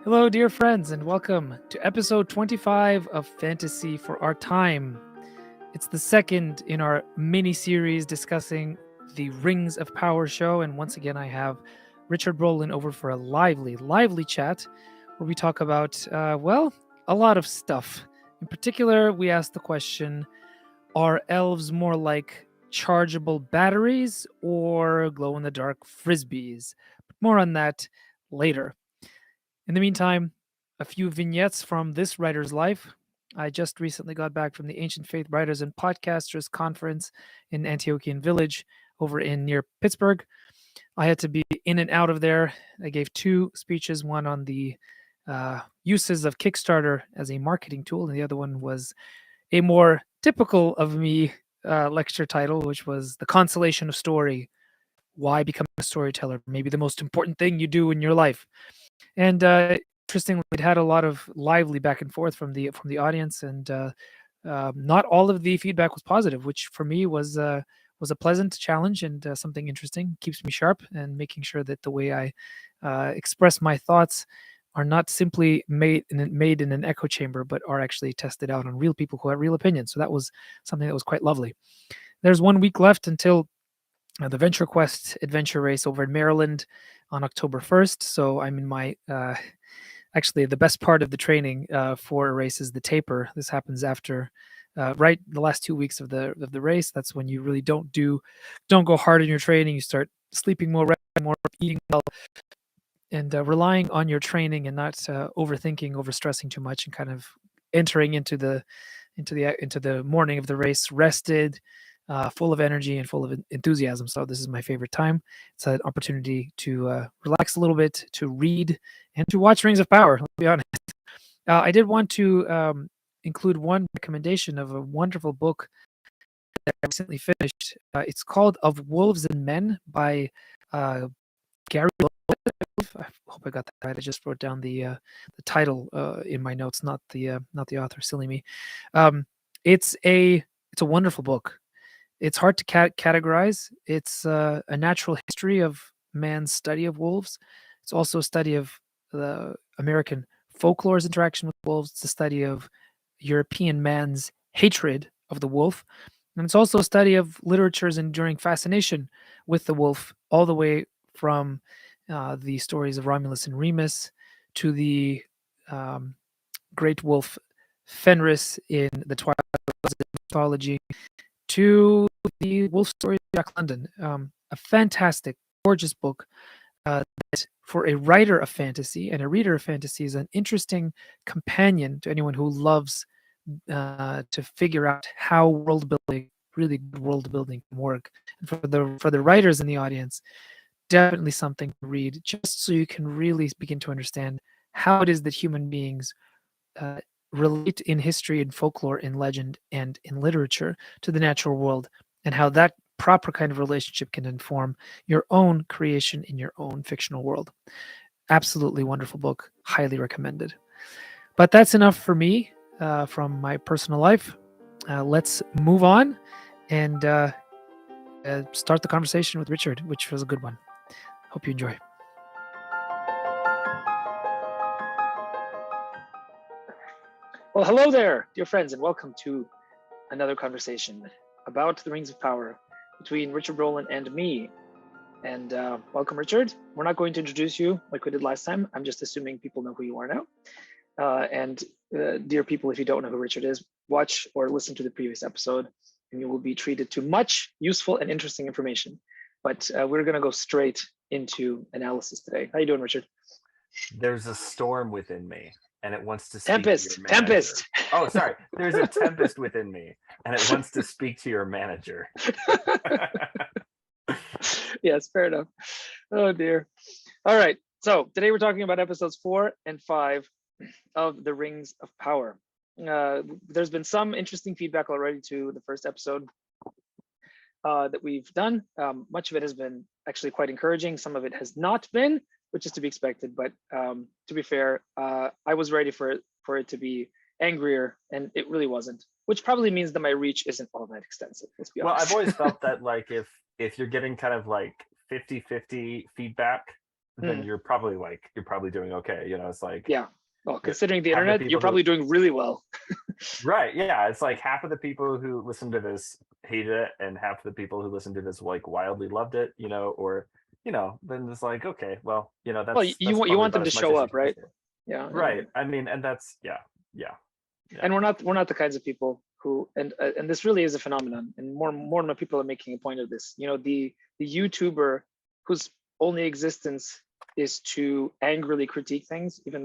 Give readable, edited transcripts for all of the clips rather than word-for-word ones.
Hello, dear friends, and welcome to episode 25 of Fantasy for Our Time. It's the second in our mini series discussing the Rings of Power show, and once again, I have Richard Rohlin over for a lively chat where we talk about, a lot of stuff. In particular, we ask the question: are elves more like chargeable batteries or glow-in-the-dark frisbees? But more on that later. In the meantime, a few vignettes from this writer's life. I just recently got back from the Ancient Faith Writers and Podcasters Conference in Antiochian Village over in near Pittsburgh. I had to be in and out of there. I gave two speeches, one on the uses of Kickstarter as a marketing tool, and the other one was a more typical of me lecture title, which was The Consolation of Story: Why Become a Storyteller, maybe the most important thing you do in your life. And interestingly, it had a lot of lively back and forth from the audience, and not all of the feedback was positive, which for me was a pleasant challenge and something interesting. Keeps me sharp and making sure that the way I express my thoughts are not simply made in an echo chamber, but are actually tested out on real people who have real opinions. So that was something that was quite lovely. There's 1 week left until the Venture Quest adventure race over in Maryland on October 1st. So I'm in my actually the best part of the training for a race is the taper. This happens after right the last 2 weeks of the race. That's when you really don't go hard in your training. You start sleeping more, eating well, and relying on your training and not overthinking, overstressing too much, and kind of entering into the morning of the race rested, full of energy and full of enthusiasm. So this is my favorite time. It's an opportunity to relax a little bit, to read, and to watch Rings of Power. Let's be honest. I did want to include one recommendation of a wonderful book that I recently finished. It's called Of Wolves and Men by Gary Lowe. I hope I got that right. I just wrote down the title in my notes, not the author. Silly me. It's a wonderful book. It's hard to categorize. It's a natural history of man's study of wolves. It's also a study of the American folklore's interaction with wolves. It's a study of European man's hatred of the wolf. And it's also a study of literature's enduring fascination with the wolf, all the way from the stories of Romulus and Remus to the great wolf Fenris in the Twilight mythology, to the wolf story of Jack London. A fantastic, gorgeous book that for a writer of fantasy and a reader of fantasy is an interesting companion to anyone who loves to figure out how really good world building can work. And for the writers in the audience, definitely something to read, just so you can really begin to understand how it is that human beings relate in history and folklore, in legend, and in literature to the natural world, and how that proper kind of relationship can inform your own creation in your own fictional world. Absolutely wonderful book, highly recommended. But that's enough for me from my personal life. Let's move on and start the conversation with Richard, which was a good one. Hope you enjoy. Well, hello there, dear friends, and welcome to another conversation about the Rings of Power between Richard Rohlin and me. And welcome, Richard. We're not going to introduce you like we did last time. I'm just assuming people know who you are now. And dear people, if you don't know who Richard is, watch or listen to the previous episode, and you will be treated to much useful and interesting information. But we're going to go straight into analysis today. How you doing, Richard? There's a storm within me, and it wants to speak Tempest. to your manager. Tempest. Oh, sorry. There's a tempest within me, and it wants to speak to your manager. Yes, fair enough. Oh dear. All right. So today we're talking about episodes 4 and 5 of the Rings of Power. There's been some interesting feedback already to the first episode that we've done. Much of it has been actually quite encouraging. Some of it has not been, which is to be expected. But to be fair, I was ready for it to be angrier, and it really wasn't, which probably means that my reach isn't all that extensive. Let's be honest. Well, I've always felt that like if you're getting kind of like 50-50 feedback, then you're probably doing okay. It's like, yeah. Well, considering the half the internet, people you're probably doing really well. right. Yeah. It's like half of the people who listen to this hated it, and half of the people who listen to this like wildly loved it, or then it's like, okay, well, that's Well, you probably want them about to as much show as you up, can right? say. Yeah. Right. I mean, and that's yeah. And we're not the kinds of people who, and this really is a phenomenon, and more and more people are making a point of this. The YouTuber whose only existence is to angrily critique things, even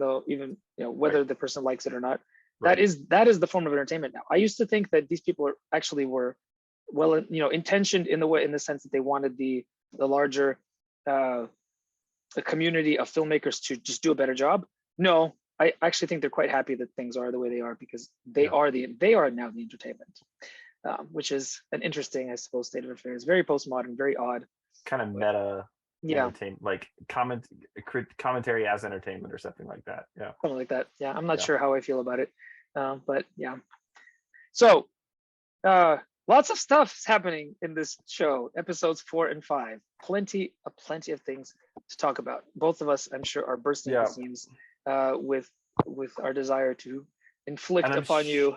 whether Right. the person likes it or not. Right. That is the form of entertainment now. I used to think that these people were well, intentioned in the sense that they wanted the larger the community of filmmakers to just do a better job. No, I actually think they're quite happy that things are the way they are, because they are now the entertainment, which is an interesting, I suppose, state of affairs. Very postmodern, very odd. Kind of meta. Yeah. Like commentary as entertainment or something like that. Yeah. Something like that. Yeah. I'm not sure how I feel about it, but yeah. So lots of stuff is happening in this show, episodes 4 and 5. Plenty of things to talk about. Both of us, I'm sure, are bursting at the seams with our desire to inflict upon you.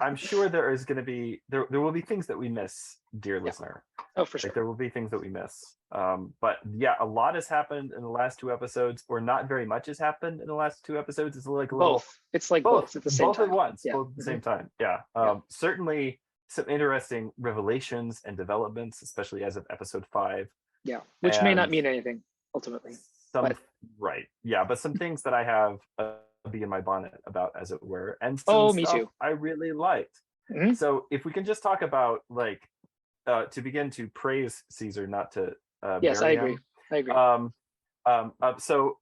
I'm sure there is going to be there will be things that we miss, dear listener. Oh, for sure. There will be things that we miss. But yeah, a lot has happened in the last 2 episodes, or not very much has happened in the last 2 episodes. It's like a little both. It's like both at the same time. Both at once. Yeah. Both at the same time. Yeah. Certainly some interesting revelations and developments, especially as of episode 5. Yeah, which may not mean anything ultimately. Right. Yeah, but some things that I have be in my bonnet about, as it were, and me too. I really liked. So if we can just talk about to begin to praise Caesar, not to yes, I agree. So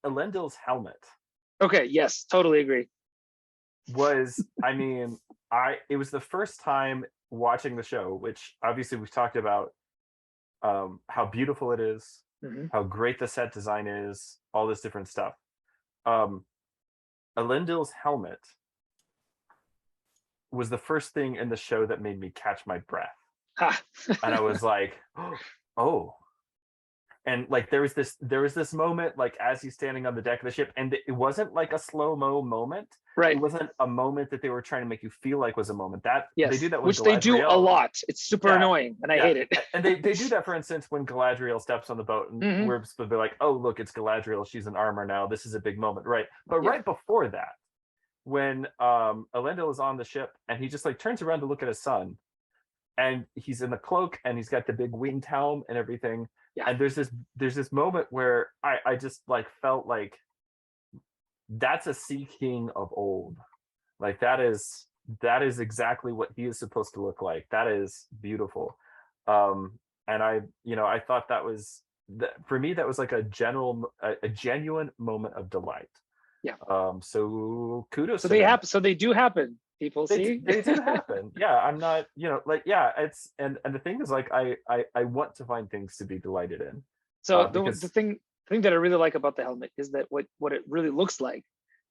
Elendil's helmet. Okay. Yes, totally agree. Was it was the first time watching the show, which obviously we've talked about how beautiful it is, how great the set design is, all this different stuff. Elendil's helmet was the first thing in the show that made me catch my breath. And I was like, oh. And like there was this moment, like as he's standing on the deck of the ship, and it wasn't like a slow-mo moment. Right. It wasn't a moment that they were trying to make you feel like was a moment. Yes. They do that with which Galadriel. They do a lot. It's super annoying, and I hate it. And they do that, for instance, when Galadriel steps on the boat, and we're supposed to be like, oh, look, it's Galadriel. She's in armor now. This is a big moment, right? But right before that, when Elendil is on the ship, and he just like turns around to look at his son, and he's in the cloak, and he's got the big winged helm and everything. Yeah. And there's this moment where I just like felt like that's a sea king of old. Like that is exactly what he is supposed to look like. That is beautiful. And I thought that was for me, that was like a genuine moment of delight. Yeah. So kudos. So they do happen. People see they do happen. Yeah, I'm not, it's and the thing is, like, I want to find things to be delighted in. So the thing that I really like about the helmet is that what it really looks like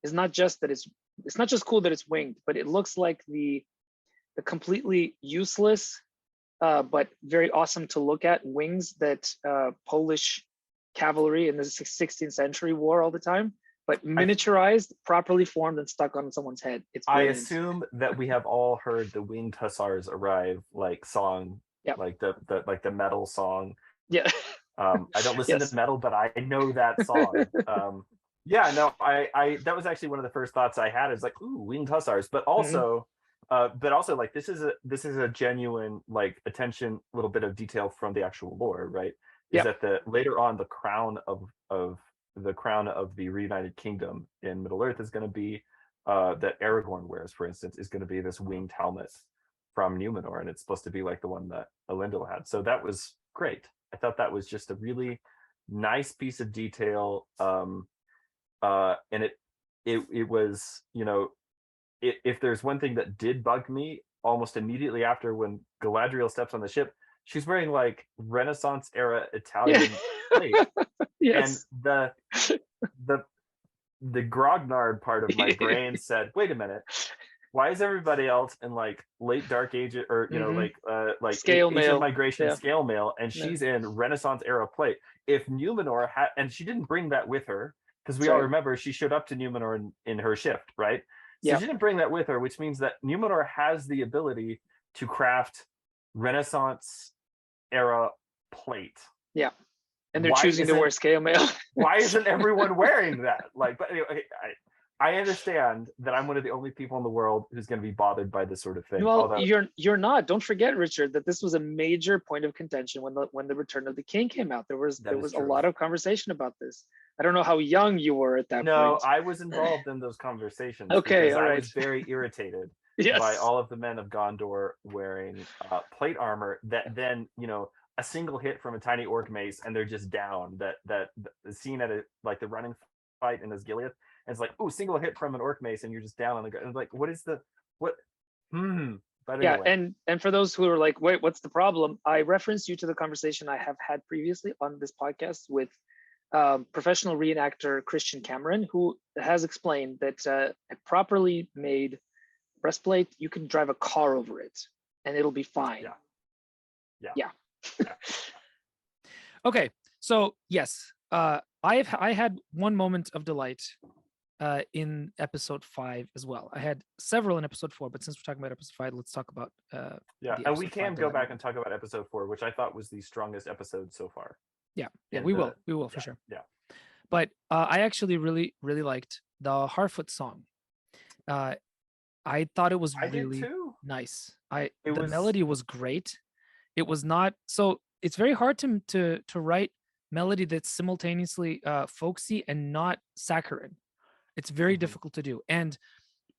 is not just that it's not just cool that it's winged, but it looks like the completely useless but very awesome to look at wings that Polish cavalry in the 16th century wore all the time. But miniaturized, properly formed, and stuck on someone's head. It's brilliant. I assume that we have all heard the Winged Hussars Arrive song, like the metal song. Yeah. I don't listen to metal, but I know that song. I that was actually one of the first thoughts I had. Is like, ooh, Winged Hussars, but also, like this is a genuine like attention, little bit of detail from the actual lore, right? Is that later on the crown of the reunited kingdom in Middle Earth is going to be that Aragorn wears, for instance, is going to be this winged helmet from Numenor, and it's supposed to be like the one that Elendil had. So that was great. I thought that was just a really nice piece of detail, and it was, if there's one thing that did bug me almost immediately after, when Galadriel steps on the ship, she's wearing like Renaissance era Italian plate. Yes. And the grognard part of my brain said, wait a minute, why is everybody else in like late Dark Ages or like Scale Ancient mail. Migration Yeah. scale mail, and she's in Renaissance era plate? If Numenor had, and she didn't bring that with her, because we all remember she showed up to Numenor in her shift, right? So she didn't bring that with her, which means that Numenor has the ability to craft Renaissance era plate. Yeah. And they're choosing to wear scale mail. Why isn't everyone wearing that? Like, but anyway, I understand that I'm one of the only people in the world who's going to be bothered by this sort of thing. Well, you're not. Don't forget, Richard, that this was a major point of contention when the Return of the King came out. There was a lot of conversation about this. I don't know how young you were at that point. No, I was involved in those conversations. Okay, all right. I was very irritated by all of the men of Gondor wearing plate armor that then, a single hit from a tiny orc mace and they're just down. That scene at like the running fight in Osgiliath, and it's like, ooh, single hit from an orc mace and you're just down on the ground. And like, what is the what? But anyway. and for those who are like, wait, what's the problem? I reference you to the conversation I have had previously on this podcast with professional reenactor Christian Cameron, who has explained that a properly made breastplate, you can drive a car over it and it'll be fine. Yeah. Okay, so yes, I had one moment of delight in episode 5 as well. I had several in episode 4, but since we're talking about episode 5, let's talk about and we can go back and talk about episode 4, which I thought was the strongest episode so far. We will for sure. But I actually really liked the Harfoot song. I thought it was really nice. The melody was great. It was not so. It's very hard to write melody that's simultaneously folksy and not saccharine. It's very difficult to do. And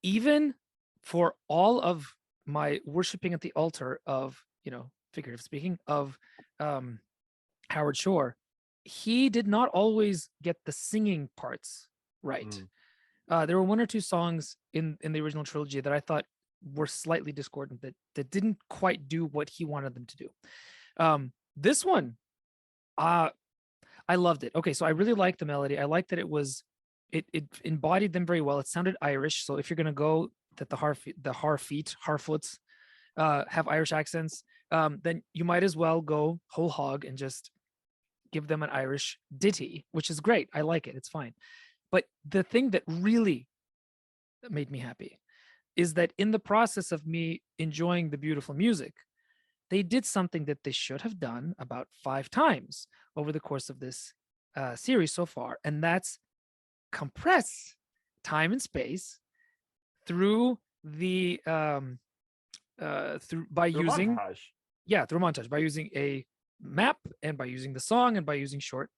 even for all of my worshiping at the altar of, figurative speaking, of Howard Shore, he did not always get the singing parts right. There were one or two songs in the original trilogy that I thought were slightly discordant, that didn't quite do what he wanted them to do. This one, I loved it. Okay, so I really liked the melody. I liked that it embodied them very well. It sounded Irish. So if you're gonna go that the Harfoots have Irish accents, then you might as well go whole hog and just give them an Irish ditty, which is great. I like it. It's fine. But the thing that really made me happy is that in the process of me enjoying the beautiful music, they did something that they should have done about 5 times over the course of this series so far, and that's compress time and space through the through montage, by using a map and by using the song and by using short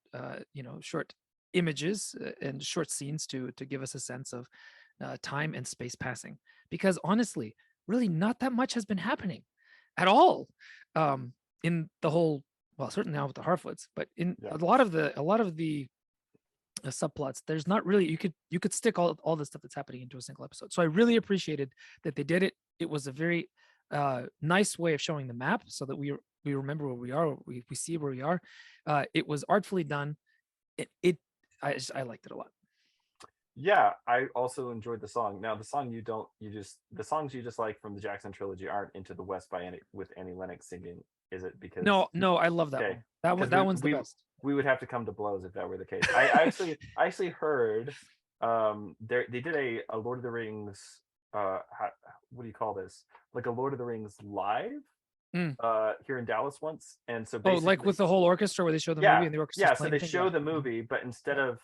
images and short scenes to give us a sense of time and space passing, because honestly, really not that much has been happening at all in the whole, well, certainly now with the Harfoots, but in a lot of the subplots, there's not really, you could stick all the stuff that's happening into a single episode. So I really appreciated that they did it. It was a very nice way of showing the map so that we remember where we are, we see where we are. It was artfully done. I liked it a lot. Yeah, I also enjoyed the song. Now, the songs you just like from the Jackson trilogy aren't Into the West with Annie Lennox singing, is it? Because no, I love that one. That one's the best. We would have to come to blows if that were the case. I actually heard they did a Lord of the Rings what do you call this? Like a Lord of the Rings live here in Dallas once, and so like with the whole orchestra where they show the movie and the orchestra. So they show the movie, but instead of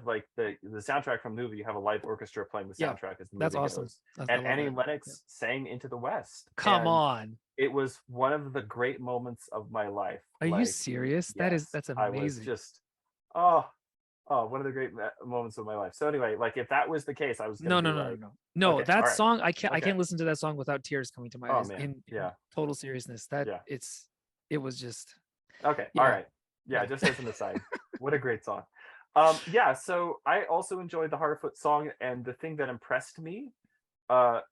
like the soundtrack from the movie, you have a live orchestra playing the soundtrack as the movie that's awesome. goes. And Annie Lennox sang Into the West. Come on. It was one of the great moments of my life. Are you serious? Yes, that's amazing. I was just one of the great moments of my life. So anyway, like if that was the case, I was no. Okay, that song, I can't listen to that song without tears coming to my eyes. Man. In total seriousness, it was just okay. All right, just as an aside, what a great song. So I also enjoyed the Harfoot song, and the thing that impressed me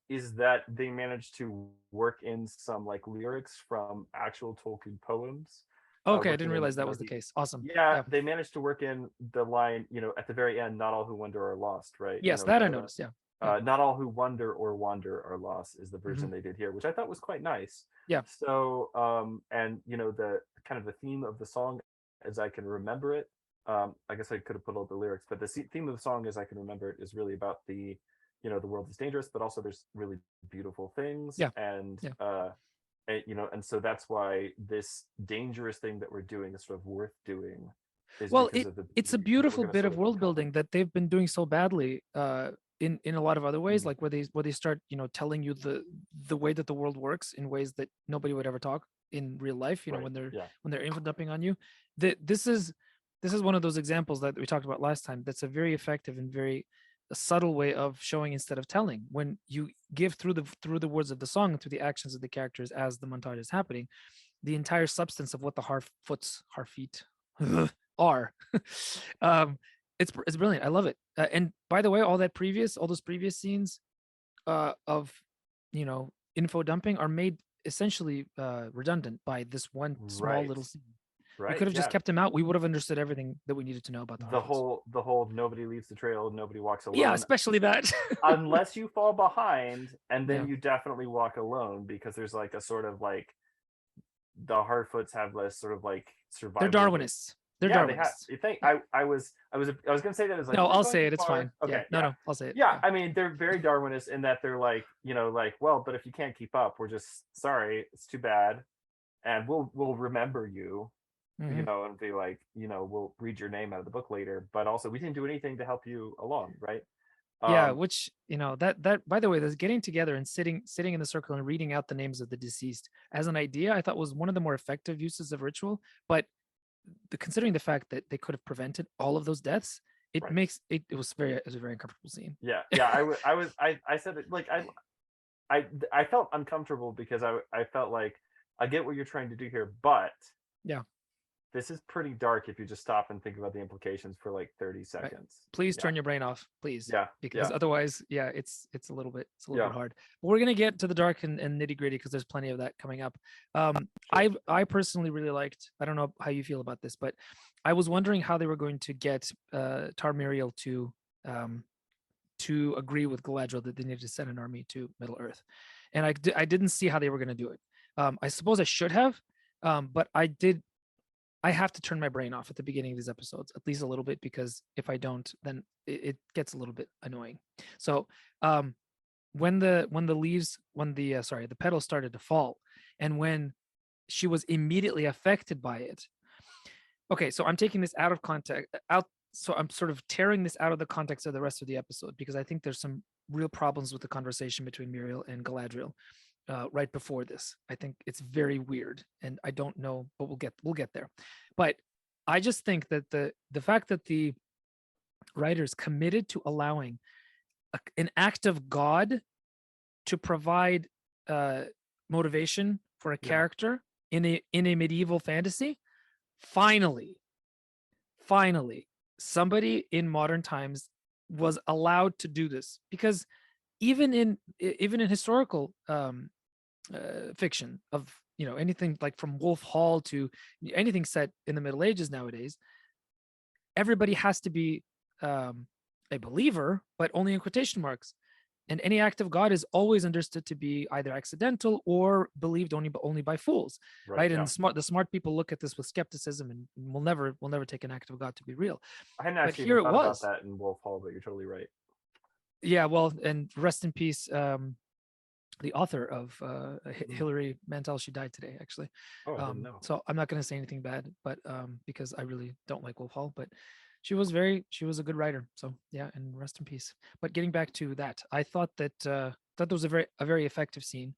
is that they managed to work in some like lyrics from actual Tolkien poems. Okay, I didn't realize that was the case. Awesome. Yeah, they managed to work in the line, at the very end, not all who wander are lost, right? Yes, that I noticed, Not all who wonder or wander are lost is the version they did here, which I thought was quite nice. Yeah. So, and the kind of the theme of the song, as I can remember it, I guess I could have put all the lyrics, but the theme of the song, as I can remember it, is really about the world is dangerous, but also there's really beautiful things. Yeah. And, and so that's why this dangerous thing that we're doing is sort of worth doing. Well, it's a beautiful bit of world building that they've been doing so badly in a lot of other ways, like where they start telling you the way that the world works in ways that nobody would ever talk in real life. When they're info dumping on you. This is one of those examples that we talked about last time. That's a very effective and very subtle way of showing instead of telling. When you give through the words of the song and through the actions of the characters as the montage is happening, the entire substance of what the Harfeet are. It's brilliant. I love it. And by the way, all those previous scenes of info dumping are made essentially redundant by this one small little scene. Right. We could have just kept him out. We would have understood everything that we needed to know about the whole nobody leaves the trail, nobody walks alone. Yeah, especially that. Unless you fall behind, and then you definitely walk alone, because there's like a sort of like the Harfoots have this sort of like survival. They're Darwinists. They're Darwinists. You think I was gonna say that as like, no, I'll say it. It's fine. Okay. Yeah. No, I'll say it. Yeah, I mean they're very Darwinist in that they're like well, but if you can't keep up, we're just sorry. It's too bad, and we'll remember you. And be like, we'll read your name out of the book later, but also we didn't do anything to help you along, right? Which that by the way, this getting together and sitting in the circle and reading out the names of the deceased as an idea, I thought was one of the more effective uses of ritual. But considering the fact that they could have prevented all of those deaths, it makes it was a very uncomfortable scene. Yeah. I said it like I felt uncomfortable because I felt like I get what you're trying to do here, but this is pretty dark if you just stop and think about the implications for like 30 seconds. Right. Please turn your brain off, please. Yeah. Because otherwise, it's a little bit hard. But we're gonna get to the dark and nitty-gritty because there's plenty of that coming up. I personally really liked, I don't know how you feel about this, but I was wondering how they were going to get Tarmiriel to agree with Galadriel that they needed to send an army to Middle Earth. And I didn't see how they were gonna do it. I suppose I should have, but I have to turn my brain off at the beginning of these episodes, at least a little bit, because if I don't, then it gets a little bit annoying. So when the petals started to fall, and when she was immediately affected by it. Okay, so I'm taking this out of context. So I'm sort of tearing this out of the context of the rest of the episode, because I think there's some real problems with the conversation between Muriel and Galadriel. Right before this, I think it's very weird, and I don't know, but we'll get there. But I just think that the fact that the writers committed to allowing an act of God to provide motivation for a character in a medieval fantasy, finally, somebody in modern times was allowed to do this, because even in historical fiction of anything like from Wolf Hall to anything set in the Middle Ages nowadays, everybody has to be a believer, but only in quotation marks, and any act of God is always understood to be either accidental or believed only by fools, right? And the smart people look at this with skepticism and will never take an act of God to be real. I hadn't actually even thought about that in Wolf Hall, but you're totally right. Yeah, well, and rest in peace, the author of Hilary Mantel. She died today, actually. I didn't know. So I'm not going to say anything bad, but because I really don't like Wolf Hall, but she was a good writer. So yeah, and rest in peace. But getting back to that, I thought that that was a very effective scene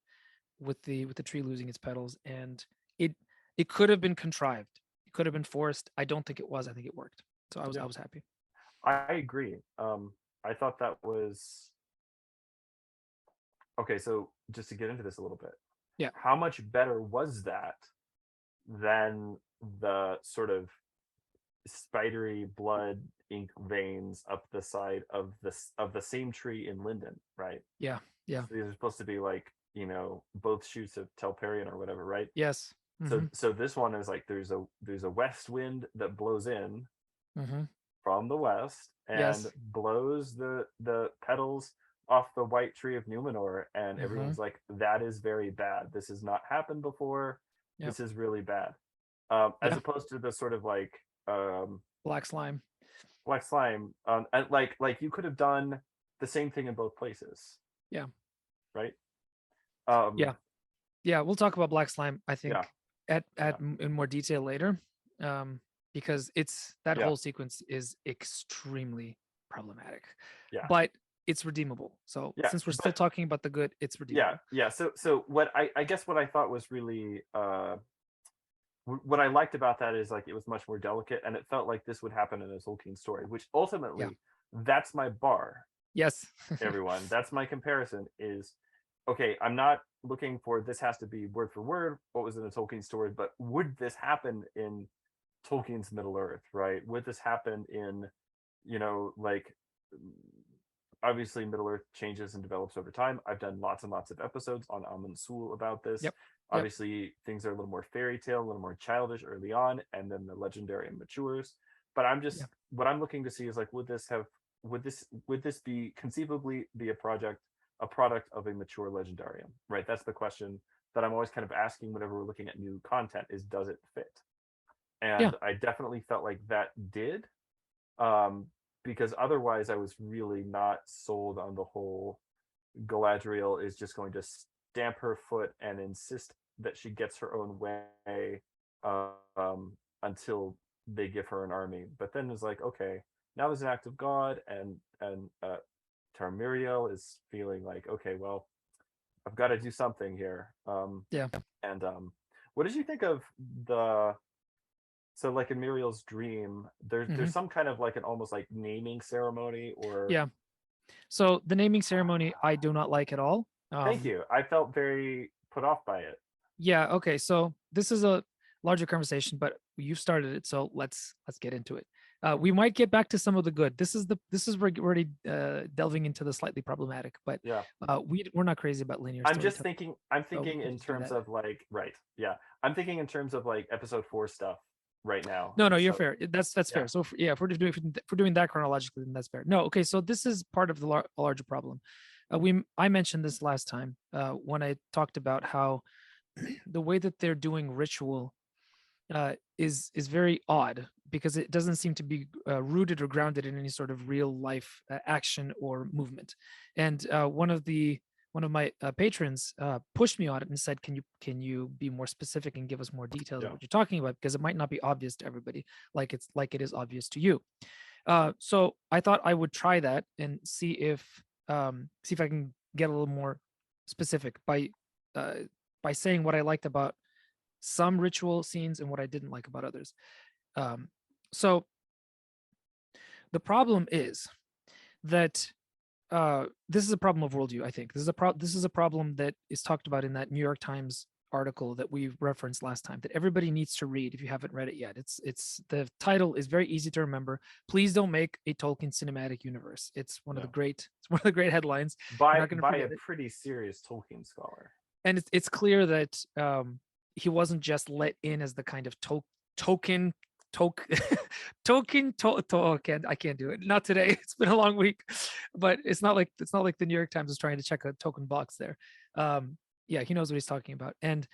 with the tree losing its petals, and it could have been contrived. It could have been forced. I don't think it was. I think it worked. So I was happy. I agree. I thought that was okay. So just to get into this a little bit, how much better was that than the sort of spidery blood ink veins up the side of the same tree in Linden, right? Yeah. So these are supposed to be like both shoots of Telperion or whatever, right? Yes. Mm-hmm. So this one is like there's a west wind that blows in from the west and blows the petals off the white tree of Numenor, and Mhm. everyone's like, that is very bad. This has not happened before. Yep. This is really bad. As Yeah. opposed to the sort of like Black slime. black slime, and like you could have done the same thing in both places, Yeah. right? Yeah. Yeah. We'll talk about black slime, I think, Yeah. in more detail later, because that Yeah. whole sequence is extremely problematic, Yeah. but it's redeemable. So Yeah, since we're still but talking about the good, it's redeemable. yeah. So what I guess what I thought was really what I liked about that is like it was much more delicate, and it felt like this would happen in a Tolkien story, which Yeah. ultimately that's my bar. Yes. Everyone, that's my comparison. Is okay. I'm not looking for this has to be word for word what was in a Tolkien story, but would this happen in Tolkien's Middle Earth? Right? Would this happen in, like obviously Middle Earth changes and develops over time. I've done lots and lots of episodes on Amun Sul about this. Yep. Obviously, things are a little more fairy tale, a little more childish early on, and then the legendarium matures. But I'm just what I'm looking to see is like, would this be conceivably be a product of a mature legendarium? Right. That's the question that I'm always kind of asking whenever we're looking at new content: is does it fit? And I definitely felt like that did. Because otherwise I was really not sold on the whole Galadriel is just going to stamp her foot and insist that she gets her own way until they give her an army. But then it's like, okay, now there's an act of God, and Tarmiriel is feeling like, okay, well, I've got to do something here. And what did you think of the so like in Muriel's dream, there's some kind of like an almost like naming ceremony or Yeah. So the naming ceremony I do not like at all. Thank you. I felt very put off by it. Yeah. Okay. So this is a larger conversation, but you started it, so let's get into it. We might get back to some of the good. This is we're already delving into the slightly problematic, but we're not crazy about linear. I'm thinking in terms of like I'm thinking in terms of like episode 4 stuff right now. No, you're fair. That's fair. So if we're doing that chronologically, then that's fair. No, okay. So this is part of the larger problem. I mentioned this last time when I talked about how the way that they're doing ritual is very odd, because it doesn't seem to be rooted or grounded in any sort of real life action or movement. And one of my patrons pushed me on it and said, can you be more specific and give us more details of what you're talking about, because it might not be obvious to everybody like it is obvious to you. So I thought I would try that and see if I can get a little more specific by saying what I liked about some ritual scenes and what I didn't like about others. So the problem is that this is a problem of worldview. I think this is a problem that is talked about in that New York Times article that we referenced last time, that everybody needs to read if you haven't read it yet. It's the title is very easy to remember. Please don't make a Tolkien cinematic universe. It's one of the great headlines by a pretty serious Tolkien scholar. And it's clear that he wasn't just let in as the kind of token. I can't do it. Not today. It's been a long week, but it's not like the New York Times is trying to check a token box there. He knows what he's talking about, and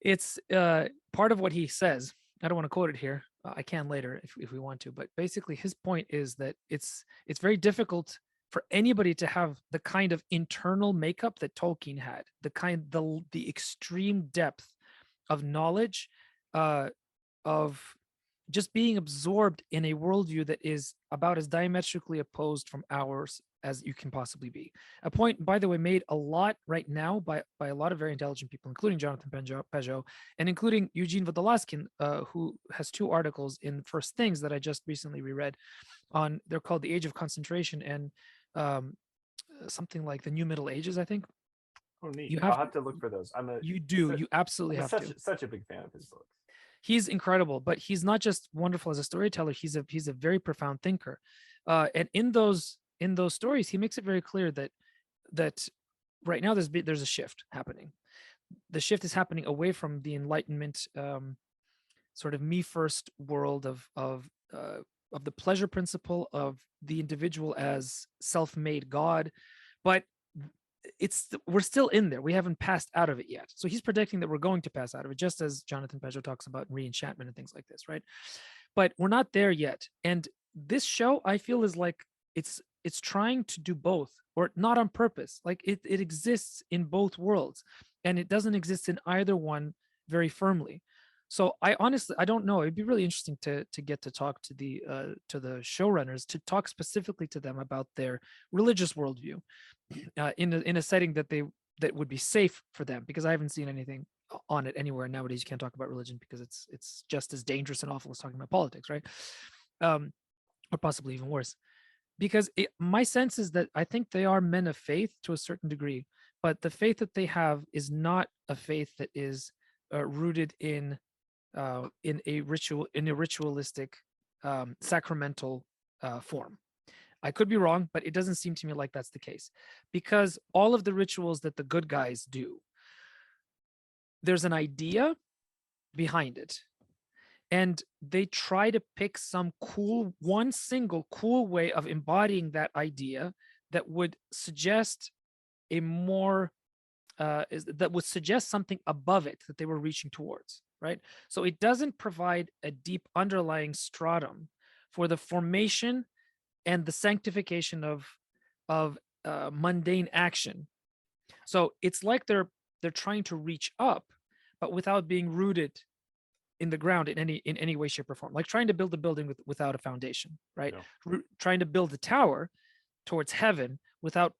it's part of what he says. I don't want to quote it here. I can later if we want to, but basically his point is that it's very difficult for anybody to have the kind of internal makeup that Tolkien had, the extreme depth of knowledge, of just being absorbed in a worldview that is about as diametrically opposed from ours as you can possibly be. A point, by the way, made a lot right now by a lot of very intelligent people, including Jonathan Pageau, and including Eugene Vodolaskin, who has 2 articles in First Things that I just recently reread on. They're called The Age of Concentration and something like the New Middle Ages, I think. Oh, neat. I'll have to look for those. You absolutely have to. Such a big fan of his books. He's incredible, but he's not just wonderful as a storyteller. He's a very profound thinker, and in those stories, he makes it very clear that right now there's a shift happening. The shift is happening away from the Enlightenment sort of me first world of the pleasure principle of the individual as self-made God, but we're still in there. We haven't passed out of it yet. So he's predicting that we're going to pass out of it, just as Jonathan Peugeot talks about re-enchantment and things like this, right? But we're not there yet. And this show, I feel, is like it's trying to do both, or not on purpose. Like it exists in both worlds, and it doesn't exist in either one very firmly. So I honestly, I don't know. It'd be really interesting to get to talk to the showrunners, to talk specifically to them about their religious worldview, in a setting that would be safe for them, because I haven't seen anything on it anywhere. Nowadays, you can't talk about religion because it's just as dangerous and awful as talking about politics, right? Or possibly even worse. Because my sense is that I think they are men of faith to a certain degree, but the faith that they have is not a faith that is rooted in a ritualistic sacramental form. I could be wrong, but it doesn't seem to me like that's the case, because all of the rituals that the good guys do, there's an idea behind it, and they try to pick one single cool way of embodying that idea that would suggest a more that would suggest something above it that they were reaching towards, right? So it doesn't provide a deep underlying stratum for the formation and the sanctification of mundane action. So it's like they're trying to reach up, but without being rooted in the ground in any way, shape, or form. Like trying to build a building without a foundation, right? No. Trying to build a tower towards heaven without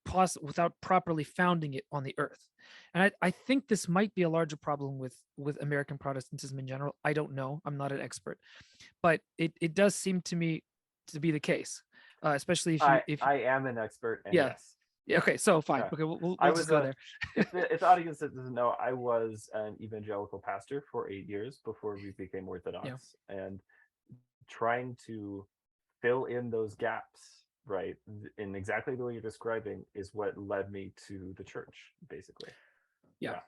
properly founding it on the earth. And I think this might be a larger problem with American Protestantism in general. I don't know. I'm not an expert, but it does seem to me to be the case, especially if I am an expert. And yeah. Yes. Yeah. Okay. So fine. Okay. We'll just go there. if the audience that doesn't know, I was an evangelical pastor for 8 years before we became Orthodox, and trying to fill in those gaps, right, in exactly the way you're describing, is what led me to the church, basically. Yeah.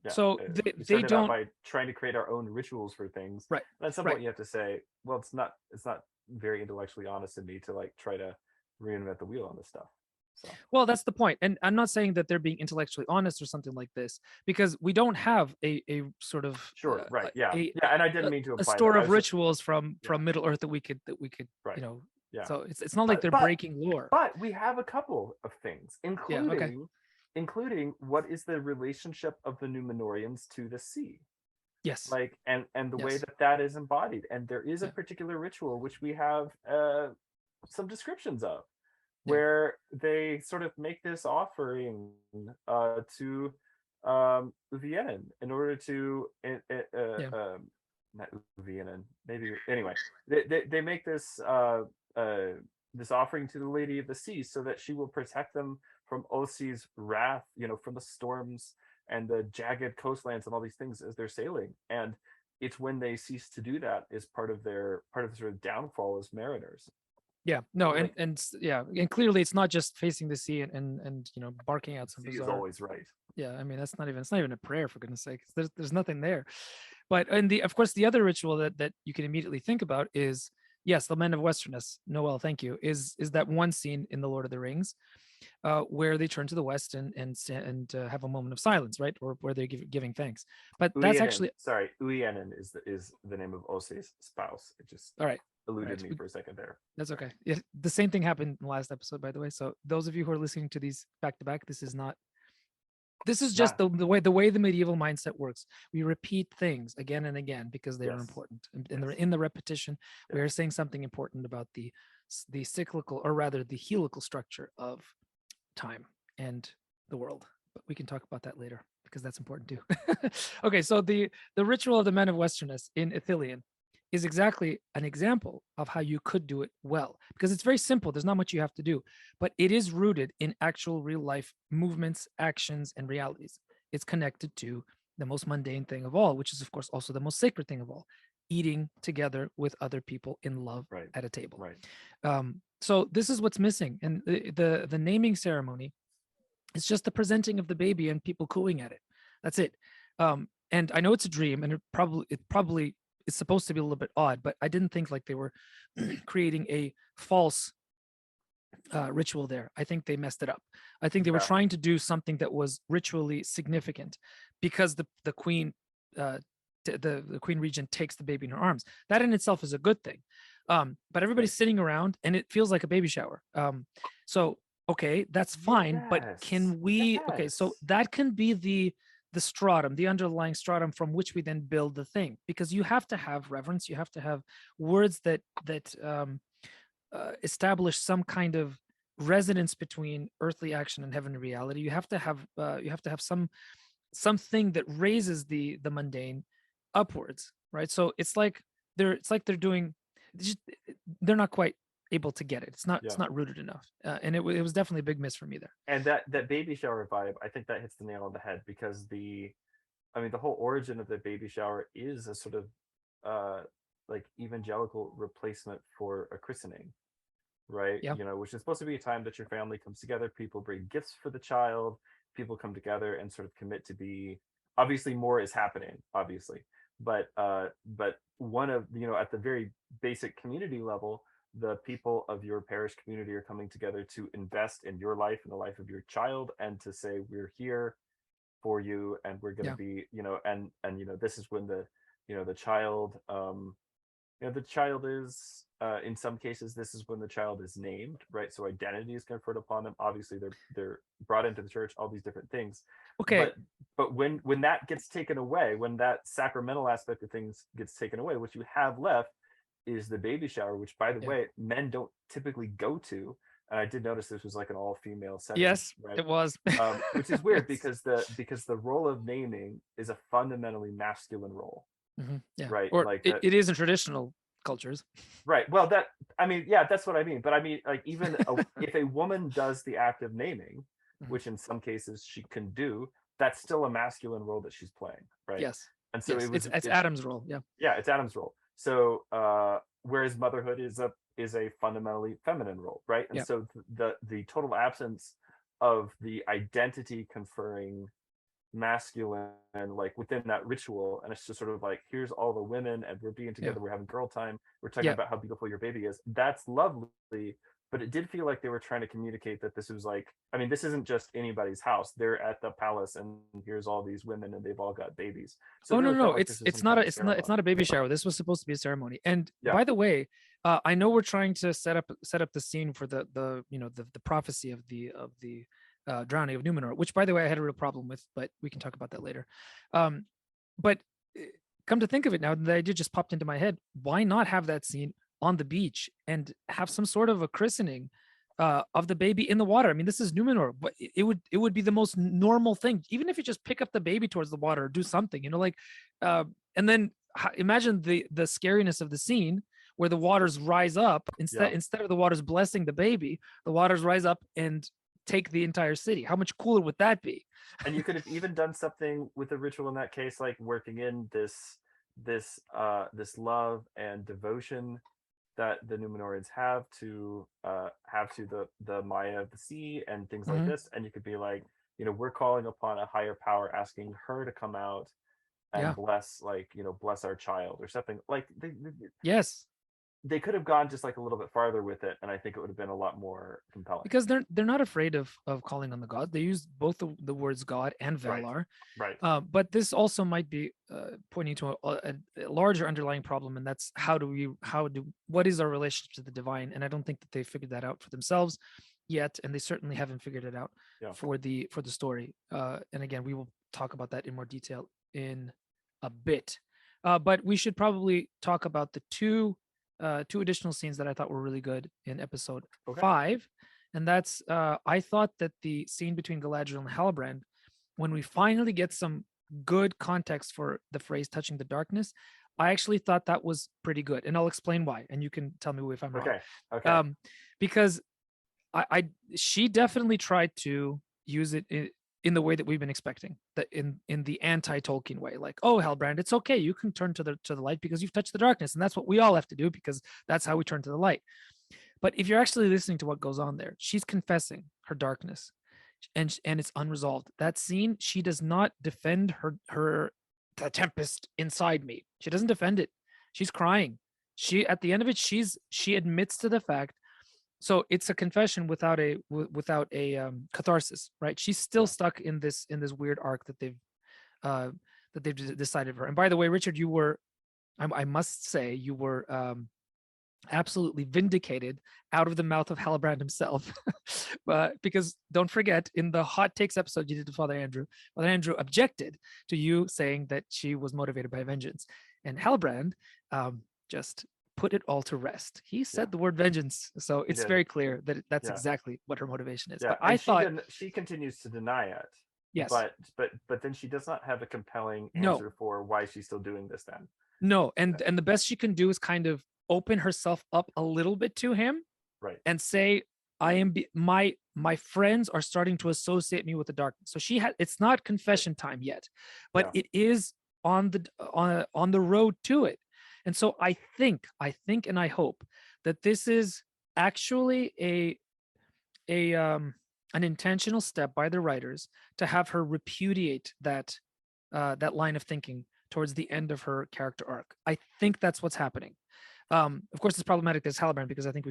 So they don't, by trying to create our own rituals for things, right? And at some point you have to say, well, it's not very intellectually honest in me to like try to reinvent the wheel on this stuff. So. Well, that's the point. And I'm not saying that they're being intellectually honest or something like this, because we don't have a sort of right. And I didn't mean to imply a store of just, rituals from Middle Earth that we could right. So it's not like they're breaking lore. But we have a couple of things, including what is the relationship of the Numinorians to the sea. Yes. Like and the way that is embodied. And there is a particular ritual which we have some descriptions of, where they sort of make this offering to Uvienen in order to not Uvienen, maybe, anyway, they make this this offering to the Lady of the Sea so that she will protect them from Osi's wrath, from the storms and the jagged coastlands and all these things as they're sailing. And it's when they cease to do that is part of the sort of downfall as mariners. Yeah, no, and clearly it's not just facing the sea and barking out some bizarre. Is always right. Yeah, I mean it's not even a prayer, for goodness sake. There's nothing there. But of course the other ritual that you can immediately think about is, yes, the Men of Westerness. Noel, thank you. Is that one scene in The Lord of the Rings where they turn to the west and have a moment of silence, right? Or where they're giving thanks. But that's actually Uienen is the name of Osi's spouse. It just all right. Eluded me for a second there. That's okay. The same thing happened in the last episode, by the way. So those of you who are listening to these back to back, this is just the way the medieval mindset works. We repeat things again and again because they are important, and in the repetition, we are saying something important about the cyclical, or rather the helical structure of time and the world. But we can talk about that later because that's important too. Okay, so the ritual of the Men of Westerness in Ithilien is exactly an example of how you could do it well, because it's very simple. There's not much you have to do, but it is rooted in actual real life movements, actions, and realities. It's connected to the most mundane thing of all, which is of course also the most sacred thing of all, eating together with other people in love at a table. Right. So this is what's missing. And the naming ceremony is just the presenting of the baby and people cooing at it. That's it. And I know it's a dream, and it probably it's supposed to be a little bit odd, but I didn't think like they were creating a false ritual there. I think they messed it up. I think they were trying to do something that was ritually significant because the queen, the queen regent takes the baby in her arms. That in itself is a good thing. But everybody's sitting around and it feels like a baby shower. So okay, that's fine. But can we? Okay, so that can be the stratum, the underlying stratum from which we then build the thing, because you have to have reverence. You have to have words that establish some kind of resonance between earthly action and heavenly reality. You have to have something that raises the mundane upwards, right? So it's like they're doing, they're not quite able to get it. It's not rooted enough, and it was definitely a big miss for me there. And that baby shower vibe, I think that hits the nail on the head, because the whole origin of the baby shower is a sort of like evangelical replacement for a christening, right? Yeah. Which is supposed to be a time that your family comes together, people bring gifts for the child, people come together and sort of commit to be, obviously more is happening, obviously, but one of, at the very basic community level, the people of your parish community are coming together to invest in your life and the life of your child, and to say, we're here for you, and we're going to be, and this is when the child, the child is, in some cases, this is when the child is named, right? So identity is conferred upon them. Obviously, they're brought into the church, all these different things. Okay. But when that gets taken away, when that sacramental aspect of things gets taken away, what you have left is the baby shower, which, by the way, men don't typically go to. And I did notice this was like an all-female setting. Yes, right? It was. Which is weird, because the role of naming is a fundamentally masculine role. Mm-hmm. Yeah. Right. Or like it is in traditional cultures. Right. Well, that's what I mean. But I mean, like, even if a woman does the act of naming, which in some cases she can do, that's still a masculine role that she's playing, right? Yes. And so it's Adam's role. Yeah. Yeah, it's Adam's role. So whereas motherhood is a fundamentally feminine role, right? And so the total absence of the identity conferring masculine, like, within that ritual, and it's just sort of like, here's all the women and we're being together, we're having girl time, we're talking about how beautiful your baby is. That's lovely, but it did feel like they were trying to communicate that this was like, this isn't just anybody's house, they're at the palace and here's all these women and they've all got babies. So no, it's not a baby shower. This was supposed to be a ceremony. And by the way, I know we're trying to set up the scene for the prophecy of the drowning of Numinor, which, by the way, I had a real problem with, but we can talk about that later. But come to think of it, now the idea just popped into my head. Why not have that scene on the beach and have some sort of a christening of the baby in the water? This is Numinor, but it would be the most normal thing, even if you just pick up the baby towards the water or do something, and then imagine the scariness of the scene where the waters rise up instead of the waters blessing the baby, the waters rise up and take the entire city. How much cooler would that be? And you could have even done something with the ritual in that case, like working in this love and devotion that the Numenorians have to the Maya of the sea and things like this. And you could be like, we're calling upon a higher power, asking her to come out and bless our child or something. Like yes. They could have gone just like a little bit farther with it, and I think it would have been a lot more compelling. Because they're not afraid of calling on the gods. They use both the words God and Valar. Right. But this also might be pointing to a larger underlying problem, and that's what is our relationship to the divine? And I don't think that they figured that out for themselves yet, and they certainly haven't figured it out for the story. And again, we will talk about that in more detail in a bit. But we should probably talk about the two additional scenes that I thought were really good in episode 5. And that's I thought that the scene between Galadriel and Halbrand, when we finally get some good context for the phrase touching the darkness, I actually thought that was pretty good. And I'll explain why, and you can tell me if I'm wrong. Okay. Because she definitely tried to use it in the way that we've been expecting, that in the anti-Tolkien way, like, oh, Halbrand, it's okay, you can turn to the light because you've touched the darkness, and that's what we all have to do because that's how we turn to the light. But if you're actually listening to what goes on there, she's confessing her darkness, and it's unresolved. That scene, she does not defend the Tempest inside me. She doesn't defend it. She's crying. She, at the end of it, she admits to the fact. So it's a confession without a catharsis, right? She's still stuck in this weird arc that they've decided for her. And by the way, Richard, you were, I must say, you were absolutely vindicated out of the mouth of Halbrand himself. But because don't forget, in the hot takes episode you did to Father Andrew objected to you saying that she was motivated by vengeance, and Halbrand just put it all to rest. He said the word vengeance, so it's very clear that that's exactly what her motivation is. But I thought she continues to deny it. Yes. But then she does not have a compelling answer for why she's still doing this then. No, and the best she can do is kind of open herself up a little bit to him, right, and say, I am my friends are starting to associate me with the darkness. So it's not confession time yet, but it is on the road to it. And so I think and I hope that this is actually an intentional step by the writers to have her repudiate that line of thinking towards the end of her character arc. I think that's what's happening. Of course, it's problematic as Halbrand, because I think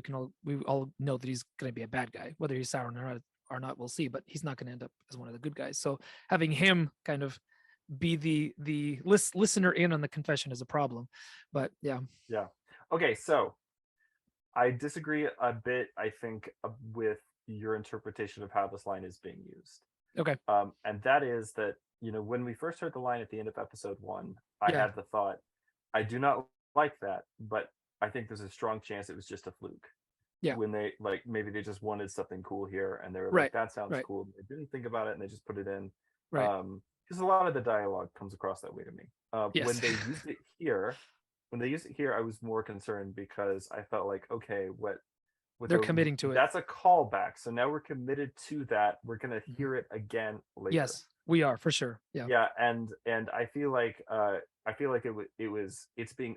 we all know that he's going to be a bad guy. Whether he's Sauron or not, we'll see. But he's not going to end up as one of the good guys. So having him kind of be the listener in on the confession is a problem. But yeah. Okay, so I disagree a bit, I think, with your interpretation of how this line is being used. Okay. And that is that, when we first heard the line at the end of episode 1, I had the thought, I do not like that, but I think there's a strong chance it was just a fluke. Yeah. When they maybe they just wanted something cool here, and they were like, that sounds cool. They didn't think about it, and they just put it in. Right. Because a lot of the dialogue comes across that way to me. When they used it here, I was more concerned, because I felt like, okay, what they're committing to it. That's a callback. So now we're committed to that. We're gonna hear it again later. Yes, we are, for sure. Yeah. Yeah, and I feel like it's being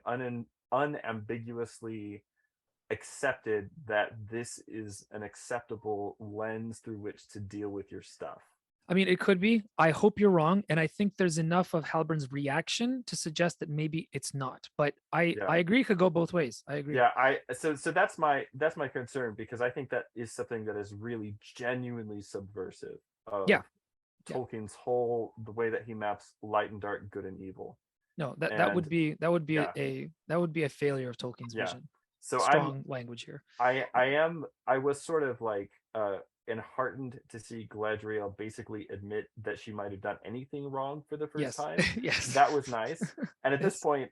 unambiguously accepted that this is an acceptable lens through which to deal with your stuff. I mean, it could be. I hope you're wrong, and I think there's enough of Halbrand's reaction to suggest that maybe it's not. But I agree, it could go both ways. I agree. Yeah, so that's my concern, because I think that is something that is really genuinely subversive of Tolkien's whole, the way that he maps light and dark, good and evil. No, that would be a failure of Tolkien's vision. So strong language here. I was sort of like enheartened to see Galadriel basically admit that she might have done anything wrong for the first time. Yes, that was nice. And at this point,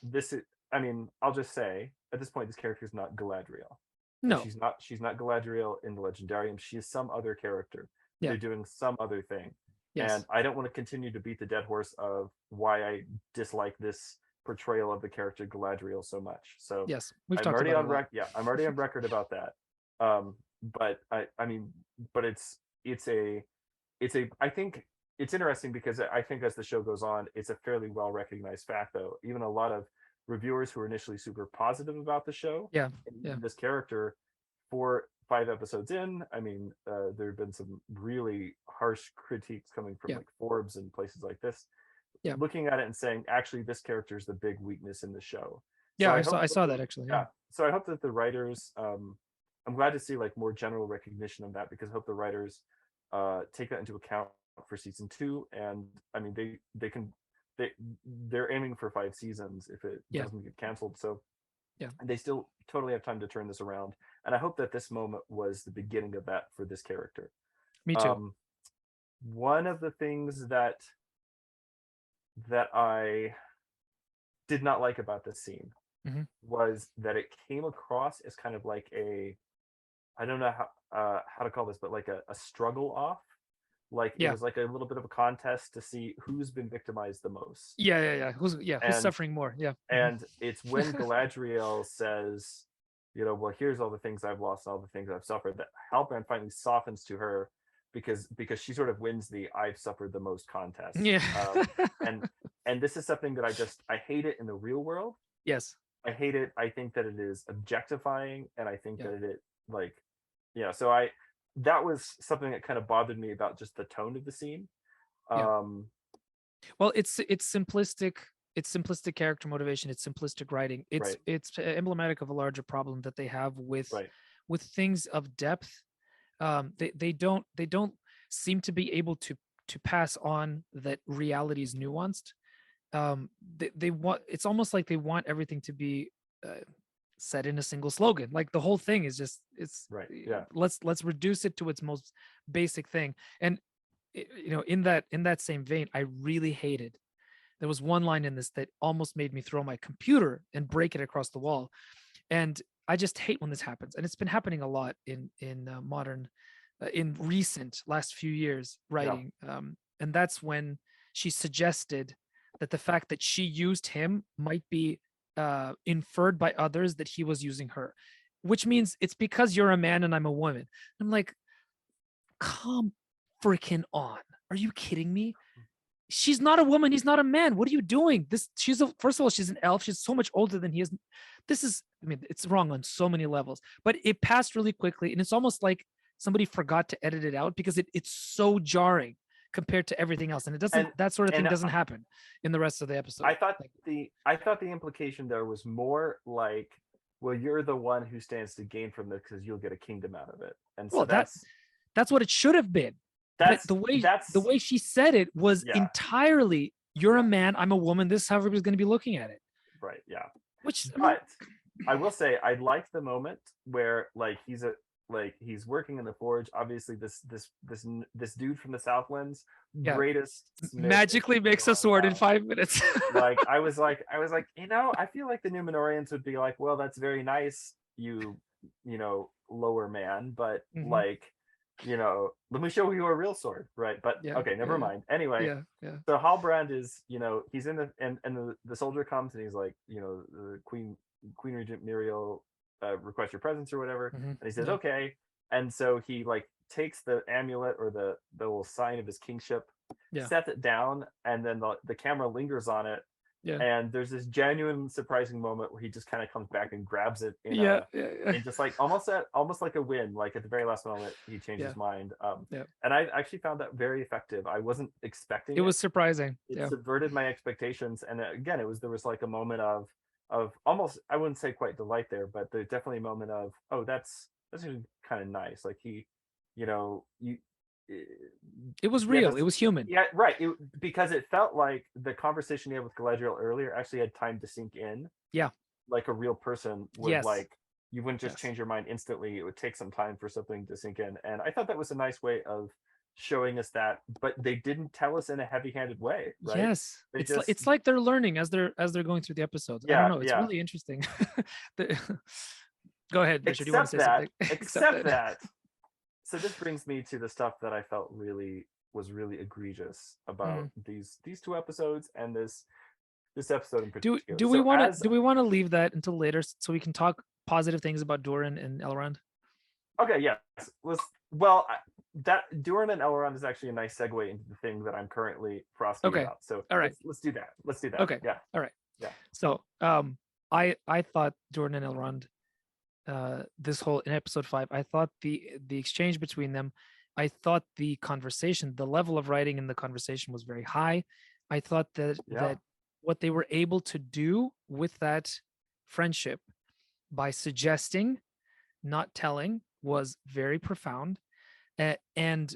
this is, I mean, I'll just say, at this point, this character is not Galadriel. No, she's not Galadriel in the Legendarium. She is some other character. Yeah. They're doing some other thing. Yes. And I don't want to continue to beat the dead horse of why I dislike this portrayal of the character Galadriel so much. So yes, I'm already on record. Yeah, I'm already on record about that. But I think it's interesting, because I think as the show goes on, it's a fairly well recognized fact, though. Even a lot of reviewers who were initially super positive about the show, this character, 4-5 episodes in, I mean, there have been some really harsh critiques coming from like Forbes and places like this, looking at it and saying, actually, this character is the big weakness in the show. Yeah, so I saw that actually. Yeah. So I hope that the writers, I'm glad to see like more general recognition of that, because I hope the writers take that into account for season 2. And I mean, they're aiming for 5 seasons if it doesn't get canceled. So they still totally have time to turn this around. And I hope that this moment was the beginning of that for this character. Me too. One of the things that I did not like about this scene was that it came across as kind of like I don't know how to call this, but like a struggle off. Like it was like a little bit of a contest to see who's been victimized the most. Who's suffering more? Yeah. And it's when Galadriel says, well, here's all the things I've lost and all the things I've suffered, that Halbrand finally softens to her, because she sort of wins the I've suffered the most contest. Yeah. And this is something that I hate it in the real world. Yes. I hate it. I think that it is objectifying, and I think that it so that was something that kind of bothered me about just the tone of the scene. Well, it's simplistic. It's simplistic character motivation. It's simplistic writing. It's emblematic of a larger problem that they have with with things of depth, they don't seem to be able to pass on that reality is nuanced. They want, it's almost like they want everything to be said in a single slogan. Like the whole thing is just, it's Right. Yeah. let's reduce it to its most basic thing. And in that same vein, I really hated, there was one line in this that almost made me throw my computer and break it across the wall. And I just hate when this happens, and it's been happening a lot in modern, in recent last few years writing. And that's when she suggested that the fact that she used him might be inferred by others that he was using her, which means it's because you're a man and I'm a woman. I'm like, come freaking on. Are you kidding me? She's not a woman. He's not a man. What are you doing? First of all, she's an elf. She's so much older than he is. I mean, it's wrong on so many levels, but it passed really quickly. And it's almost like somebody forgot to edit it out because it's so jarring compared to everything else. And it doesn't, that sort of thing doesn't happen in the rest of the episode. I thought the implication there was more like, well, you're the one who stands to gain from this because you'll get a kingdom out of it. And so that's what it should have been. But the way she said it was entirely, you're a man, I'm a woman. This is how everybody's going to be looking at it. Right. Yeah. But I will say I liked the moment where like he's working in the forge. Obviously, this dude from the Southlands, greatest smith magically makes a sword in 5 minutes. Like I was like, I feel like the Numenorians would be like, well, that's very nice, you lower man, but like, let me show you a real sword, right? But okay, never mind. Anyway, so Halbrand is, he's in and the soldier comes and he's like, the Queen Regent Muriel request your presence or whatever, and he says okay, and so he like takes the amulet or the little sign of his kingship, sets it down, and then the camera lingers on it, and there's this genuine surprising moment where he just kind of comes back and grabs it and just like almost like a win, like at the very last moment he changed his mind, and I actually found that very effective. I wasn't expecting it. Was surprising. It subverted my expectations, and again there was like a moment of almost, I wouldn't say quite delight there, but there's definitely a moment of, oh, that's kind of nice. Like he, it was real. It was human. Yeah, right. Because it felt like the conversation he had with Galadriel earlier actually had time to sink in. Yeah. Like a real person would like, you wouldn't just change your mind instantly. It would take some time for something to sink in. And I thought that was a nice way of showing us that, but they didn't tell us in a heavy-handed way, right? Yes, it's like they're learning as they're going through the episodes. I don't know, it's really interesting. Go ahead, Richard. You want to say something? Except that. So this brings me to the stuff that I felt was really egregious about these two episodes and this episode in particular. Do we want to leave that until later so we can talk positive things about Durin and Elrond? Okay, yes. That Durin and Elrond is actually a nice segue into the thing that I'm currently frosty about. So all right, let's do that. Okay. Yeah. All right. Yeah. So I thought Durin and Elrond, this whole in episode 5, I thought the exchange between them, I thought the conversation, the level of writing in the conversation was very high. I thought that what they were able to do with that friendship by suggesting, not telling, was very profound. And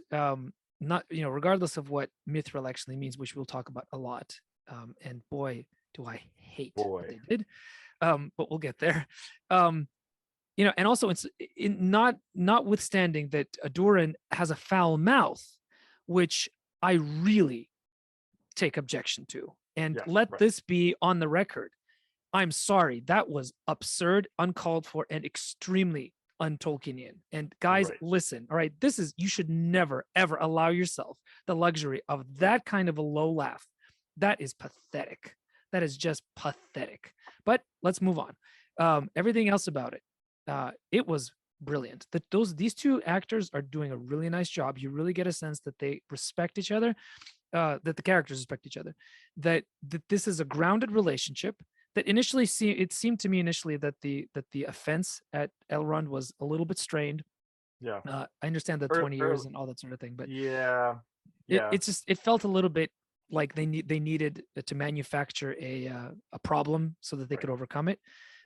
not, regardless of what Mithril actually means, which we'll talk about a lot. And boy, do I hate what they did. But we'll get there. And also it's notwithstanding that Durin has a foul mouth, which I really take objection to. And this be on the record. I'm sorry, that was absurd, uncalled for, and extremely un-Tolkienian. And guys, listen, all right, you should never ever allow yourself the luxury of that kind of a low laugh. That is pathetic. That is just pathetic. But let's move on. Everything else about it, it was brilliant. These two actors are doing a really nice job. You really get a sense that they respect each other, that the characters respect each other, that this is a grounded relationship. That initially it seemed to me that the offense at Elrond was a little bit strained. Yeah. I understand the 20 years and all that sort of thing, but it felt a little bit like they needed to manufacture a problem so that they could overcome it.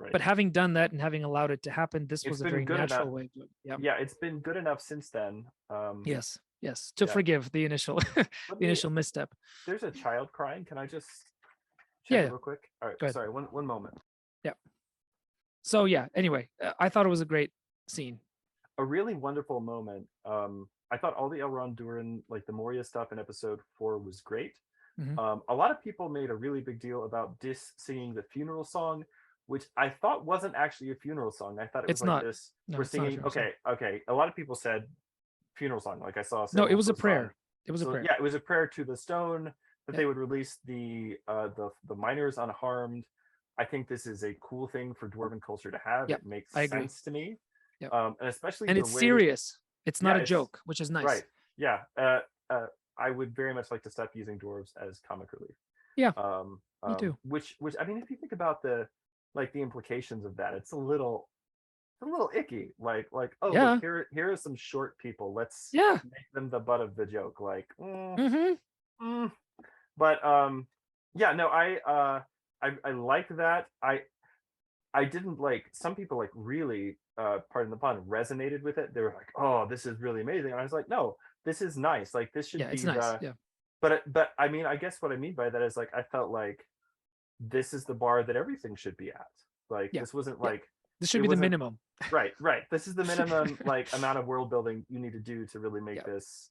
Right. But having done that and having allowed it to happen, this It's was a been very good natural enough. way to do it. Yeah. Yeah, it's been good enough since then. Yes. Yes. To Yeah. forgive the initial Let the me. initial misstep. There's a child crying. Can I just check Yeah. it real quick? All right. Go ahead. Sorry. One moment. Yeah. So yeah. Anyway, I thought it was a great scene. A really wonderful moment. I thought all the Elrond Durin, like the Moria stuff in episode 4 was great. Mhm. A lot of people made a really big deal about Dis singing the funeral song, which I thought wasn't actually a funeral song. I thought it was It's like not. this. No, We're it's not a singing. funeral song. Okay. A lot of people said funeral song. Like I saw. No, it several was a posted on- prayer. It was a So prayer. yeah, it was a prayer to the stone that Yeah. they would release the miners unharmed. I think this is a cool thing for dwarven culture to have. Yeah, It makes I agree. sense to me. Yeah. And especially And the it's way, serious. It's not Yeah, a it's- joke, which is nice. right. Yeah. I would very much like to stop using dwarves as comic relief. Yeah, Me too. Which I mean, if you think about the implications of that, it's a little icky. Like oh Yeah. look, here are some short people. Let's Yeah. make them the butt of the joke. Like, Mm-hmm. but yeah, no, I like that. I didn't like some people like really pardon the pun resonated with it. They were like, oh, this is really amazing. And I was like, no, this is nice. Like this should Yeah, be it's nice. the Yeah. but I mean, I guess what I mean by that is like I felt like this is the bar that everything should be at. Like Yeah. this wasn't Yeah. like This should it be the wasn't- minimum. right. This is the minimum like amount of world building you need to do to really make Yeah. this,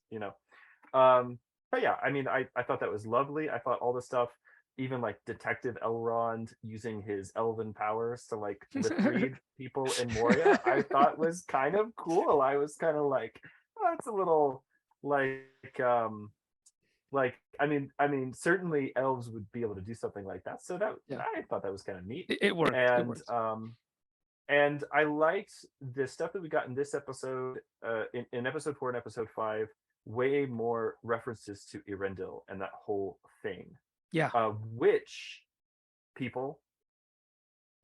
but yeah, I mean, I thought that was lovely. I thought all the stuff, even like Detective Elrond using his elven powers to like lip read people in Moria, I thought was kind of cool. I was kind of like, oh, it's a little like I mean certainly elves would be able to do something like that. So that Yeah. I thought that was kind of neat. It worked. It worked. And I liked the stuff that we got in this episode, in episode 4 and episode 5, way more references to Erendil and that whole thing. Yeah. Which people,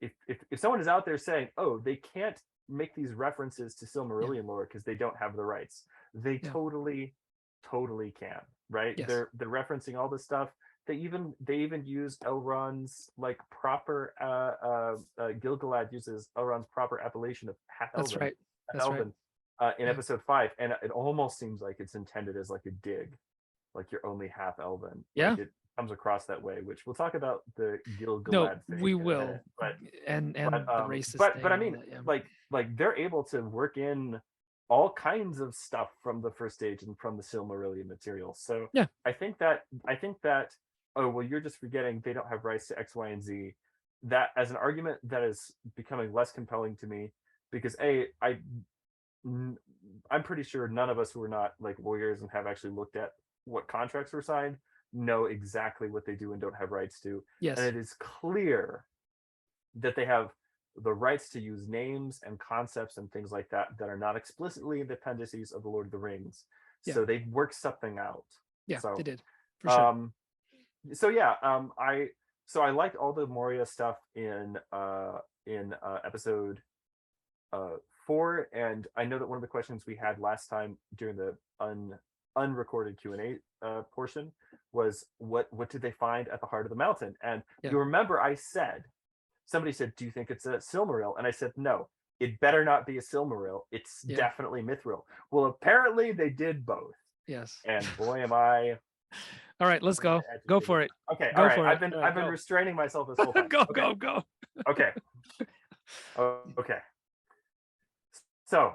if someone is out there saying, oh, they can't make these references to Silmarillion lore because they don't have the rights, they totally can, right? Yes. They're referencing all this stuff. They even use Elrond's like proper Gil-galad uses Elrond's proper appellation of half elven. That's right. Half elven in episode 5, and it almost seems like it's intended as like a dig, like you're only half elven. Yeah. Like it comes across that way, which we'll talk about the Gil-galad No, thing we in a will. minute, but the racist but thing I and mean, all that, yeah. like they're able to work in all kinds of stuff from the first age and from the Silmarillion material. So yeah, I think that oh well, you're just forgetting they don't have rights to X, Y, and Z. That as an argument that is becoming less compelling to me because I'm pretty sure none of us who are not like lawyers and have actually looked at what contracts were signed know exactly what they do and don't have rights to. Yes. And it is clear that they have the rights to use names and concepts and things like that that are not explicitly in the appendices of the Lord of the Rings. Yeah. So they worked something out. Yeah, so, they did. For sure. So yeah, I liked all the Moria stuff in episode 4, and I know that one of the questions we had last time during the unrecorded Q&A portion was what did they find at the heart of the mountain? And you remember somebody said, do you think it's a Silmaril? And I said, no, it better not be a Silmaril. It's definitely Mithril. Well, apparently they did both. Yes. And boy, am I. All right, let's go. Go for it. Okay. Go all right. for I've it. been restraining myself this whole time. Go, okay. go. Okay. Okay. So.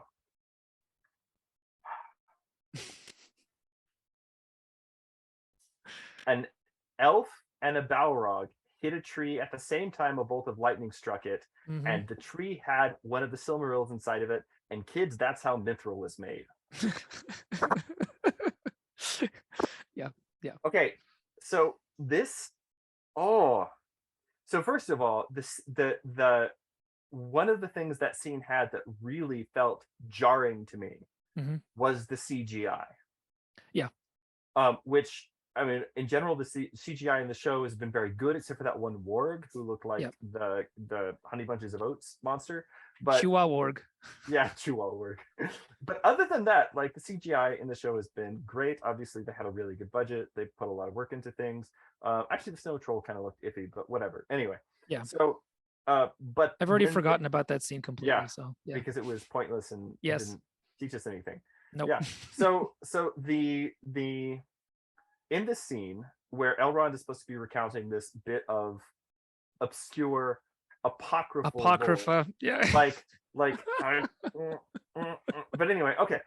An elf and a Balrog hit a tree at the same time a bolt of lightning struck it, and the tree had one of the Silmarils inside of it. And kids, that's how Mithril was made. Yeah. Okay, so so first of all, the one of the things that scene had that really felt jarring to me was the CGI. Yeah. Which, I mean, in general, the CGI in the show has been very good, except for that one warg who looked like the Honey Bunches of Oats monster. But Chihuahua. Yeah, Chihuahua. But other than that, like the CGI in the show has been great. Obviously, they had a really good budget. They put a lot of work into things. Actually, the snow troll kind of looked iffy, but whatever. Anyway, yeah. So but I've already then forgotten about that scene completely. yeah, So yeah. because it was pointless and it Yes. didn't teach us anything. Nope. Yeah. So the in this scene where Elrond is supposed to be recounting this bit of obscure apocryphal lore, Apocrypha. Yeah. like but anyway, okay.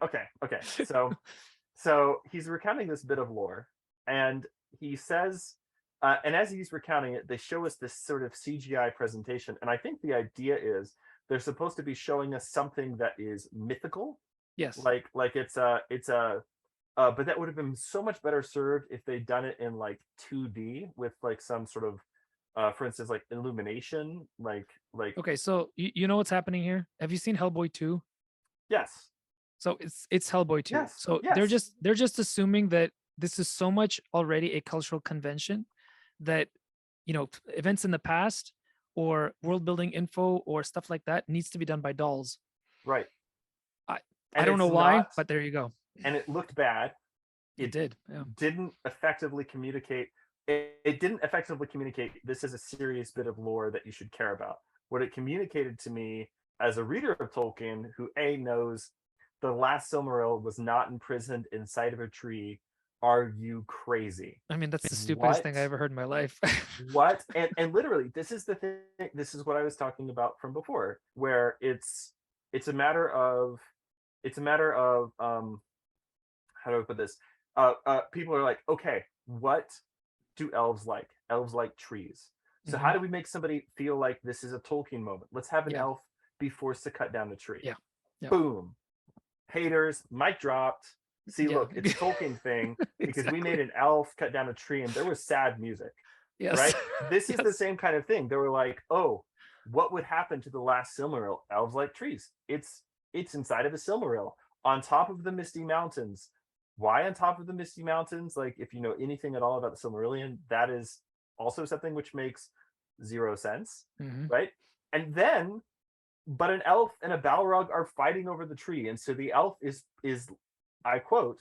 So he's recounting this bit of lore, and he says, and as he's recounting it, they show us this sort of CGI presentation, and I think the idea is they're supposed to be showing us something that is mythical, Yes. like it's a but that would have been so much better served if they'd done it in like 2D with like some sort of for instance, like illumination, like Okay, so you know what's happening here? Have you seen Hellboy 2? yes, So it's Hellboy 2. yes, So yes. they're just assuming that this is so much already a cultural convention that, you know, events in the past or world building info or stuff like that needs to be done by dolls. Right. I don't know why, but there you go. And it looked bad. It did. Yeah. Didn't effectively communicate. It didn't effectively communicate this is a serious bit of lore that you should care about. What it communicated to me as a reader of Tolkien, who knows the last Silmaril was not imprisoned inside of a tree. Are you crazy? I mean, that's the stupidest thing I ever heard in my life. What? And literally, this is the thing. This is what I was talking about from before, where it's a matter of how do I put this? People are like, okay, what do elves like? Elves like trees. So how do we make somebody feel like this is a Tolkien moment? Let's have an elf be forced to cut down a tree. Yeah. Boom. Haters, mic dropped. See, look, it's a Tolkien thing because we made an elf cut down a tree and there was sad music. Yes. Right? This is the same kind of thing. They were like, oh, what would happen to the last Silmaril? Elves like trees. It's inside of the Silmaril on top of the Misty Mountains. Why on top of the Misty Mountains? Like, if you know anything at all about the Silmarillion, that is also something which makes zero sense, right? And then, but an elf and a Balrog are fighting over the tree, and so the elf is I quote,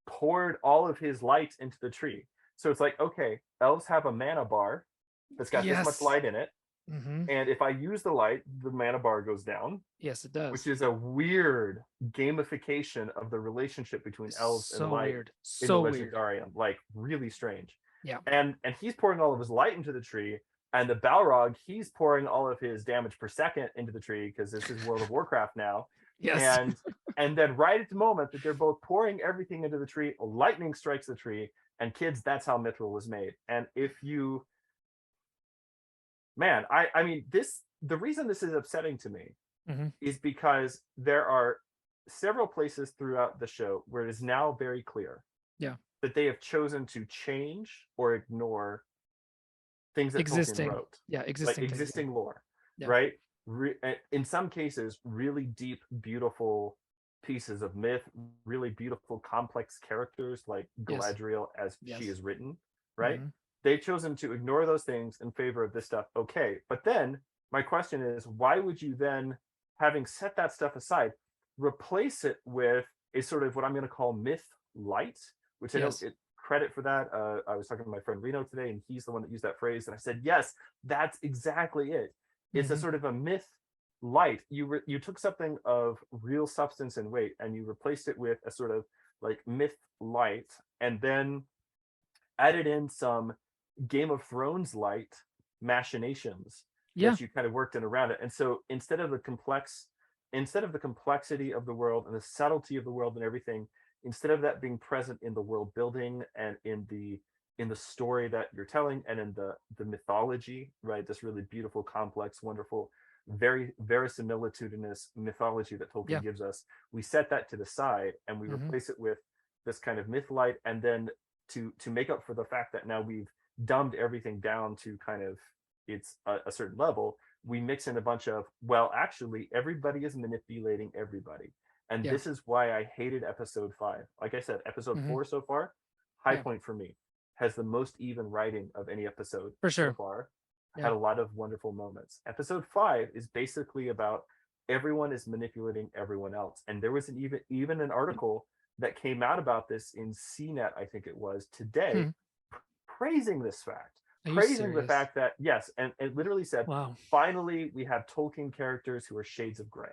poured all of his light into the tree. So it's like, okay, elves have a mana bar that's got this much light in it, and if I use the light, the mana bar goes down. Yes, it does. Which is a weird gamification of the relationship between elves and light in the legendarium. Like, really strange. Yeah. And he's pouring all of his light into the tree, and the Balrog, he's pouring all of his damage per second into the tree because this is World of Warcraft now. Yes. And then right at the moment that they're both pouring everything into the tree, lightning strikes the tree, and kids, that's how Mithril was made. And if you, man, I mean, the reason this is upsetting to me is because there are several places throughout the show where it is now very clear that they have chosen to change or ignore things that Tolkien wrote. Yeah, existing lore, right? In some cases, really deep, beautiful pieces of myth, really beautiful, complex characters like Galadriel as she is written, right? They've chosen to ignore those things in favor of this stuff. Okay, but then my question is, why would you then, having set that stuff aside, replace it with a sort of what I'm going to call myth light, which I don't get credit for that. I was talking to my friend Reno today, and he's the one that used that phrase. And I said, yes, that's exactly it. It's a sort of a myth light. You took something of real substance and weight, and you replaced it with a sort of like myth light, and then added in some Game of Thrones light machinations that you kind of worked in around it. And so instead of the complexity of the world and the subtlety of the world and everything, instead of that being present in the world building and in the story that you're telling and in the mythology, right? This really beautiful, complex, wonderful, very verisimilitudinous mythology that Tolkien gives us. We set that to the side and we replace it with this kind of myth light. And then to make up for the fact that now we've dumbed everything down to kind of it's a certain level, we mix in a bunch of, well, actually, everybody is manipulating everybody. And this is why I hated episode 5. Like I said, episode 4 so far, high point for me, has the most even writing of any episode for sure so far. Had a lot of wonderful moments. Episode 5 is basically about everyone is manipulating everyone else. And there was even an article that came out about this in CNET, I think it was, today, praising this fact. Are you praising the serious? fact that yes, and it literally said, Wow. finally we have Tolkien characters who are shades of gray.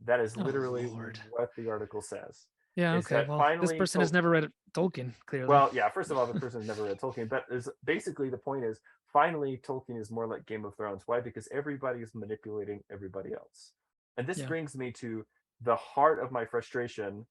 That is Oh, literally Lord. what the article says. Yeah, Is okay. that Well, this finally person has never read Tolkien, clearly. well, yeah, first of all, the person has never read Tolkien, but is basically the point is finally Tolkien is more like Game of Thrones. Why? Because everybody is manipulating everybody else. And this Yeah. brings me to the heart of my frustration.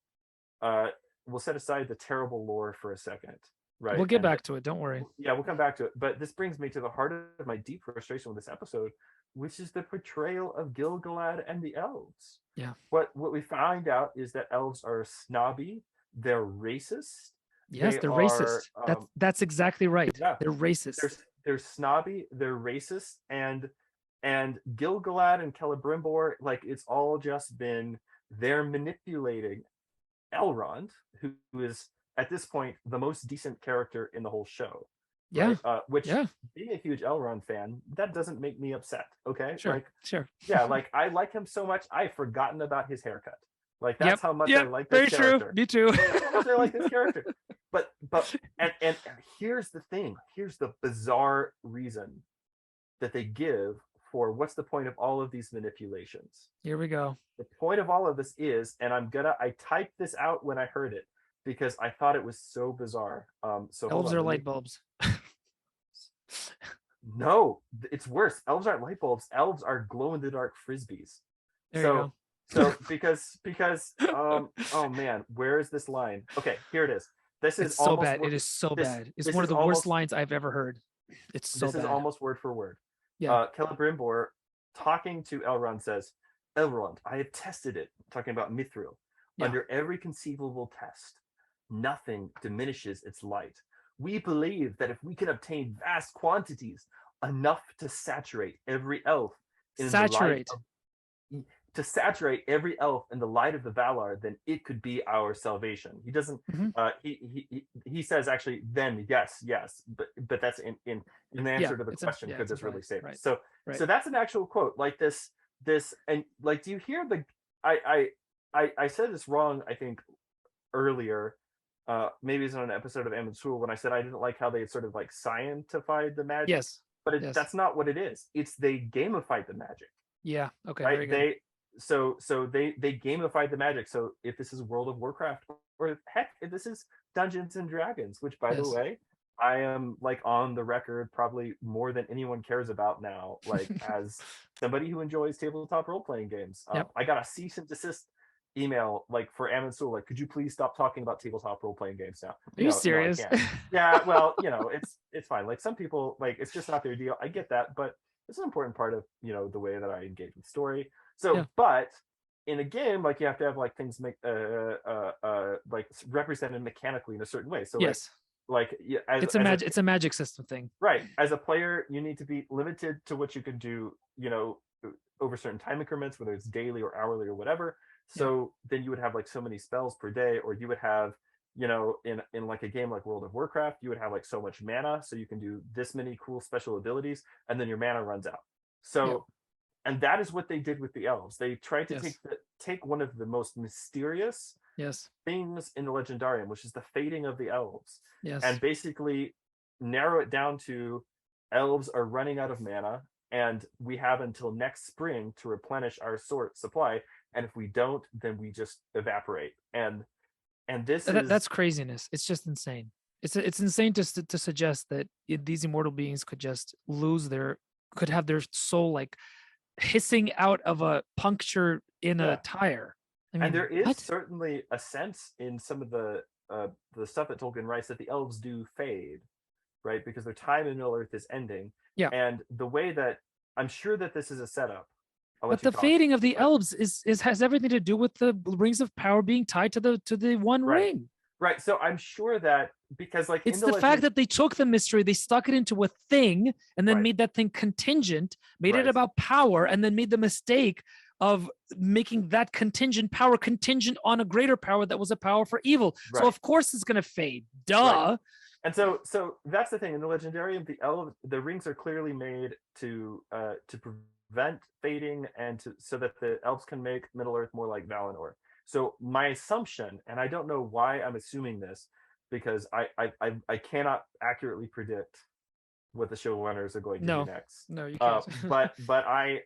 We'll set aside the terrible lore for a second, right? We'll get back to it. Don't worry. Yeah, we'll come back to it. But this brings me to the heart of my deep frustration with this episode, which is the portrayal of Gil-galad and the elves. Yeah. What we find out is that elves are snobby, they're racist. Yes, they're racist. That's exactly right. Yeah, they're racist. They're snobby, they're racist, and Gil-galad and Celebrimbor, like it's all just been they're manipulating Elrond, who is at this point the most decent character in the whole show. Yeah. Right? Which being a huge Elrond fan, that doesn't make me upset. Okay. Sure. Like, sure. Yeah, like I like him so much, I've forgotten about his haircut. Like that's how much I like very this character. True. Me too. That's how much I like this character. But and here's the thing. Here's the bizarre reason that they give for what's the point of all of these manipulations. Here we go. The point of all of this is, and I typed this out when I heard it because I thought it was so bizarre. So elves are light bulbs. No, it's worse. Elves aren't light bulbs. Elves are glow in the dark frisbees. There you go. So because oh man, where is this line? Okay, here it is. This is so bad. It is so bad. It's one of the worst lines I've ever heard. It's so bad. This is almost word for word. Yeah. Celebrimbor talking to Elrond says, Elrond, I have tested it, talking about Mithril, under every conceivable test. Nothing diminishes its light. We believe that if we can obtain vast quantities, enough to saturate every elf in the light in the light of the Valar, then it could be our salvation. He doesn't. He says actually. Then yes, but that's in the answer to the question. Could this really save us? So that's an actual quote. Like this and like, do you hear the? I said this wrong. I think earlier. Maybe it's on an episode of Amansul when I said I didn't like how they had sort of like scientified the magic. Yes. But that's not what it is. It's they gamified the magic. Yeah. Okay. Right? Very good. They gamified the magic. So if this is World of Warcraft, or heck, if this is Dungeons and Dragons, which by the way, I am like on the record probably more than anyone cares about now, like as somebody who enjoys tabletop role-playing games. I got a cease and desist email like for Amansul, like, could you please stop talking about tabletop role-playing games now? Are you serious? No, yeah, well, it's fine. Like some people, like it's just not their deal. I get that, but it's an important part of the way that I engage with story. So but in a game, like you have to have like things make like represented mechanically in a certain way. So it's a magic system thing. Right. As a player, you need to be limited to what you can do, over certain time increments, whether it's daily or hourly or whatever. So then you would have like so many spells per day, or you would have, in like a game like World of Warcraft, you would have like so much mana, so you can do this many cool special abilities, and then your mana runs out. So, and that is what they did with the elves. They tried to take one of the most mysterious things in the Legendarium, which is the fading of the elves, and basically narrow it down to elves are running out of mana, and we have until next spring to replenish our supply. And if we don't, then we just evaporate. And that's craziness. It's just insane. It's insane to suggest that these immortal beings could just could have their soul like hissing out of a puncture in a tire. I mean, and there is certainly a sense in some of the stuff that Tolkien writes that the elves do fade, right? Because their time in Middle Earth is ending. Yeah. And the way that I'm sure that this is a setup. But the fading of the elves has everything to do with the rings of power being tied to the one ring. Right. So I'm sure that because like it's the fact that they took the mystery, they stuck it into a thing, and then made that thing contingent, made it about power, and then made the mistake of making that contingent power contingent on a greater power that was a power for evil. So of course it's going to fade. Duh. And so that's the thing. In the Legendarium, the rings are clearly made to prevent fading and so that the elves can make Middle Earth more like Valinor. So my assumption, and I don't know why I'm assuming this, because I cannot accurately predict what the showrunners are going to No. do next. No, you can't. But I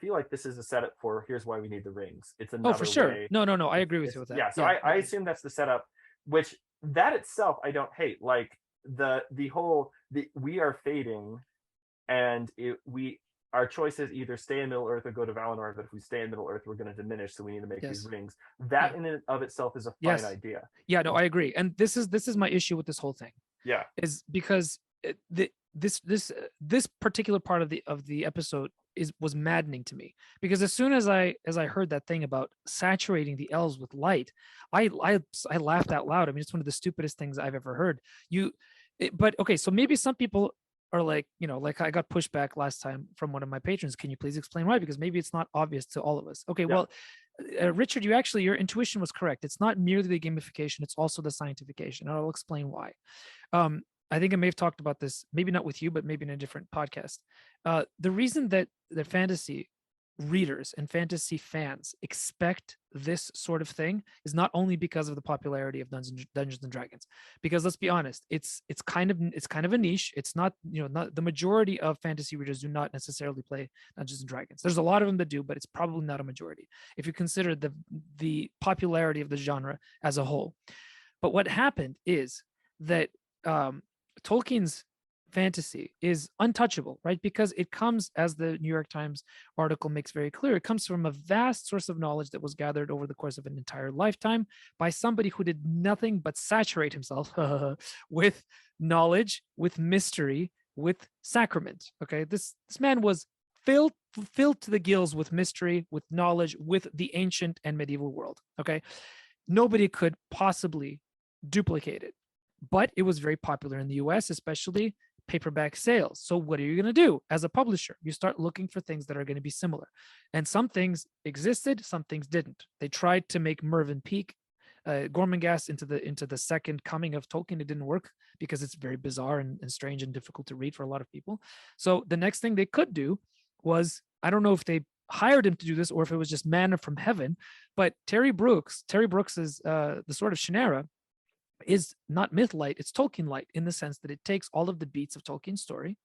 feel like this is a setup for here's why we need the rings. It's another for sure. way. No, I agree with you with that. Yeah, so I assume that's the setup, which that itself I don't hate. Like the we are fading, and our choice is either stay in Middle Earth or go to Valinor. But if we stay in Middle Earth, we're going to diminish, so we need to make these rings. That in and of itself is a fine idea. Yeah, no, I agree. And this is my issue with this whole thing. Yeah, is because this particular part of the episode was maddening to me, because as soon as I heard that thing about saturating the elves with light, I laughed out loud. I mean, it's one of the stupidest things I've ever heard. But okay, so maybe some people are like, like I got pushback last time from one of my patrons. Can you please explain why? Because maybe it's not obvious to all of us. Okay, well, Richard, your intuition was correct. It's not merely the gamification; it's also the scientification. And I'll explain why. I think I may have talked about this, maybe not with you, but maybe in a different podcast. The reason that fantasy readers and fantasy fans expect this sort of thing is not only because of the popularity of Dungeons and Dragons, because let's be honest, it's kind of a niche. It's not, not the majority of fantasy readers do not necessarily play Dungeons and Dragons. There's a lot of them that do, but it's probably not a majority if you consider the popularity of the genre as a whole. But what happened is that Tolkien's fantasy is untouchable, right? Because it comes, as the New York Times article makes very clear, it comes from a vast source of knowledge that was gathered over the course of an entire lifetime by somebody who did nothing but saturate himself with knowledge, with mystery, with sacrament. Okay, this man was filled to the gills with mystery, with knowledge, with the ancient and medieval world. Okay, nobody could possibly duplicate it. But it was very popular in the US, especially paperback sales. So what are you going to do as a publisher? You start looking for things that are going to be similar. And some things existed, some things didn't. They tried to make Mervyn Peake, Gormenghast into the second coming of Tolkien. It didn't work because it's very bizarre and strange and difficult to read for a lot of people. So the next thing they could do was, I don't know if they hired him to do this or if it was just manna from heaven, but Terry Brooks is the Sword of Shannara is not myth light, it's Tolkien light, in the sense that it takes all of the beats of Tolkien's story.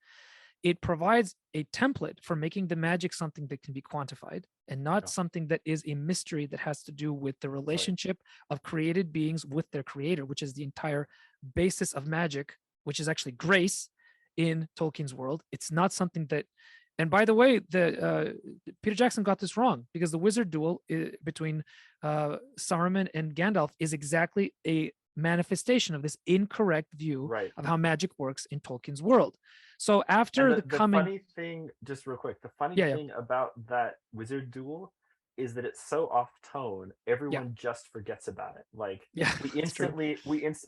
It provides a template for making the magic something that can be quantified and not something that is a mystery that has to do with the relationship of created beings with their creator, which is the entire basis of magic, which is actually grace in Tolkien's world. It's not something that, and by the way, Peter Jackson got this wrong, because the wizard duel between Saruman and Gandalf is exactly a manifestation of this incorrect view of how magic works in Tolkien's world. So after the funny thing, just real quick, the funny thing about that wizard duel is that it's so off tone, everyone just forgets about it. Like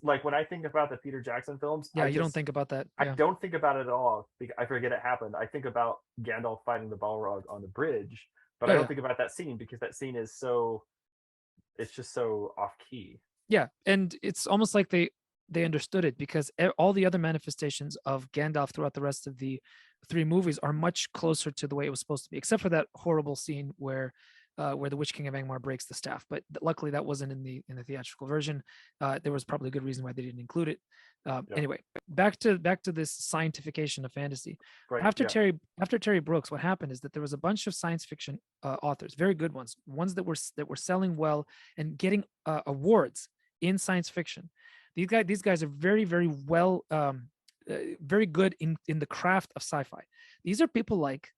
like when I think about the Peter Jackson films, you don't think about that. I don't think about it at all. I forget it happened. I think about Gandalf fighting the Balrog on the bridge, but I don't think about that scene because that scene is it's just so off key. Yeah, and it's almost like they understood it, because all the other manifestations of Gandalf throughout the rest of the 3 movies are much closer to the way it was supposed to be, except for that horrible scene where the Witch King of Angmar breaks the staff. But luckily that wasn't in the theatrical version. There was probably a good reason why they didn't include it. Anyway, back to this scientification of fantasy. After Terry Brooks, what happened is that there was a bunch of science fiction authors, very good ones that were selling well and getting awards in science fiction. These guys are very, very well, very good in the craft of sci-fi. These are people like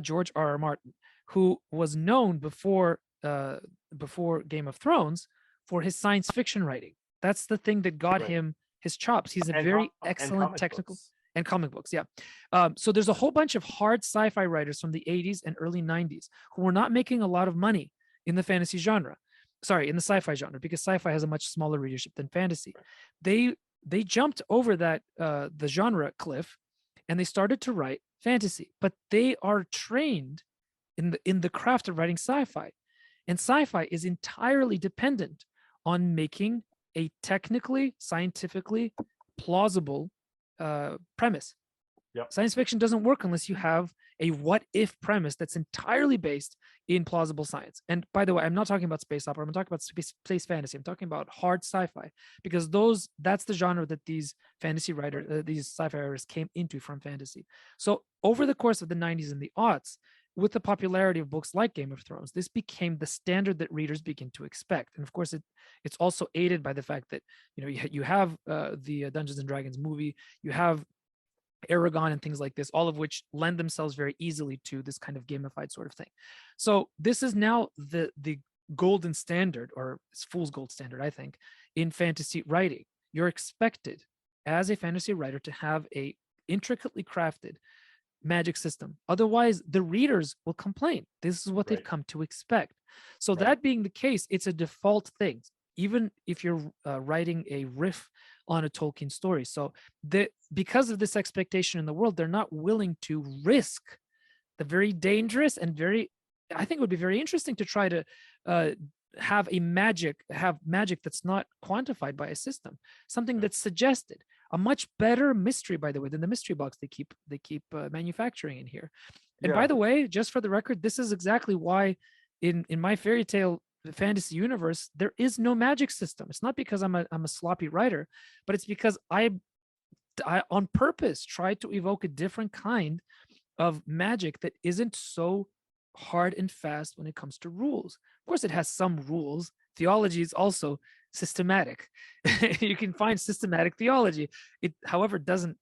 George R.R. Martin, who was known before Game of Thrones for his science fiction writing. That's the thing that got him his chops. He's a very excellent technical and comic books. So there's a whole bunch of hard sci-fi writers from the 80s and early 90s who were not making a lot of money in the fantasy genre. Sorry, in the sci-fi genre, because sci-fi has a much smaller readership than fantasy. They jumped over that the genre cliff, and they started to write fantasy. But they are trained in the craft of writing sci-fi, and sci-fi is entirely dependent on making a technically, scientifically plausible premise. Yep. Science fiction doesn't work unless you have a what if premise that's entirely based in plausible science. And by the way, I'm not talking about space opera. I'm talking about space fantasy. I'm talking about hard sci-fi, because that's the genre that these fantasy writers, these sci-fi writers came into from fantasy. So over the course of the 90s and the aughts, with the popularity of books like Game of Thrones, this became the standard that readers begin to expect. And of course, it's also aided by the fact that you have the Dungeons and Dragons movie, you have Aragon and things like this, all of which lend themselves very easily to this kind of gamified sort of thing. So this is now the golden standard, or it's fool's gold standard, I think, in fantasy writing. You're expected as a fantasy writer to have a intricately crafted magic system. Otherwise, the readers will complain. This is what they've come to expect. So that being the case, it's a default thing, even if you're writing a riff on a Tolkien story. So because of this expectation in the world, they're not willing to risk the very dangerous and I think it would be very interesting to try to have magic that's not quantified by a system, something that's suggested. A much better mystery, by the way, than the mystery box they keep manufacturing in here. And by the way, just for the record, this is exactly why in my fairy tale fantasy universe there is no magic system. It's not because I'm a sloppy writer, but it's because I on purpose tried to evoke a different kind of magic that isn't so hard and fast when it comes to rules. Of course, it has some rules. Theology is also systematic. You can find systematic theology. It, however, doesn't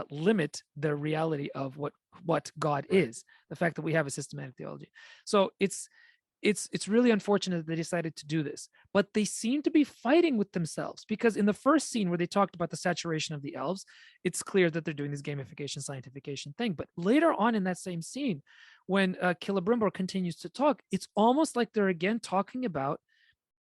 limit the reality of what God is. The fact that we have a systematic theology. So it's really unfortunate that they decided to do this, but they seem to be fighting with themselves, because in the first scene where they talked about the saturation of the elves, it's clear that they're doing this gamification, scientification thing. But later on in that same scene, when Celebrimbor continues to talk, it's almost like they're again talking about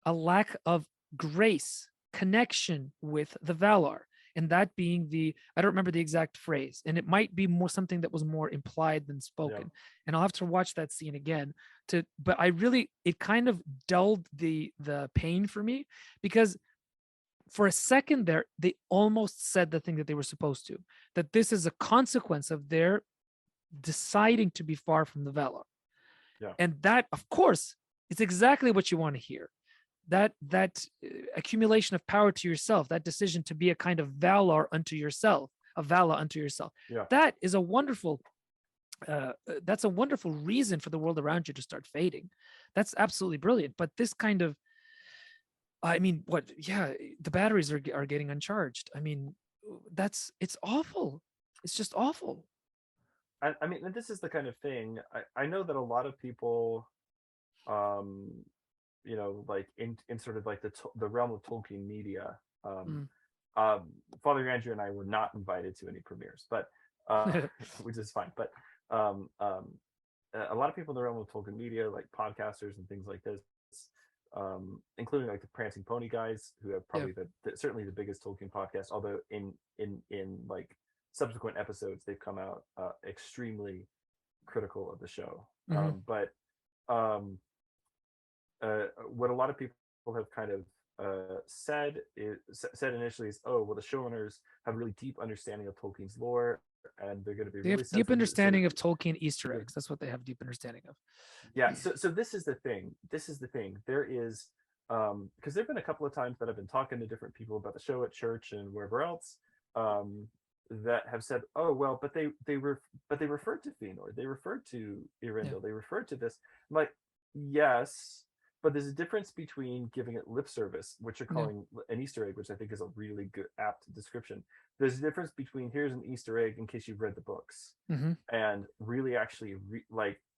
a lack of grace, connection with the Valar. And that being I don't remember the exact phrase, and it might be more something that was more implied than spoken. And I'll have to watch that scene again but it kind of dulled the pain for me, because for a second there, they almost said the thing that they were supposed to, that this is a consequence of their deciding to be far from the Valar. And that, of course, is exactly what you want to hear. That accumulation of power to yourself, that decision to be a kind of Valar unto yourself, a Vala unto yourself. That is a wonderful that's a wonderful reason for the world around you to start fading. That's absolutely brilliant. But this kind of, I mean, the batteries are getting uncharged. I mean, it's awful. It's just awful. I mean, and this is the kind of thing, I know that a lot of people, like in sort of like the realm of Tolkien media, Father Andrew and I were not invited to any premieres, but which is fine. But a lot of people in the realm of Tolkien media, like podcasters and things like this, including like the Prancing Pony guys, who have probably certainly the biggest Tolkien podcast, although in like subsequent episodes they've come out extremely critical of the show. But what a lot of people have kind of said initially is, oh, well, the showrunners have a really deep understanding of Tolkien's lore, and they're going to be really have deep understanding of Tolkien Easter eggs. That's what they have deep understanding of. So this is the thing. There is because there have been a couple of times that I've been talking to different people about the show at church and wherever else, that have said, oh well, but they referred to Fëanor, they referred to Eärendil, they referred to this. I'm like, yes, but there's a difference between giving it lip service, which you're calling an Easter egg, which I think is a really good apt description. There's a difference between here's an Easter egg in case you've read the books, and really actually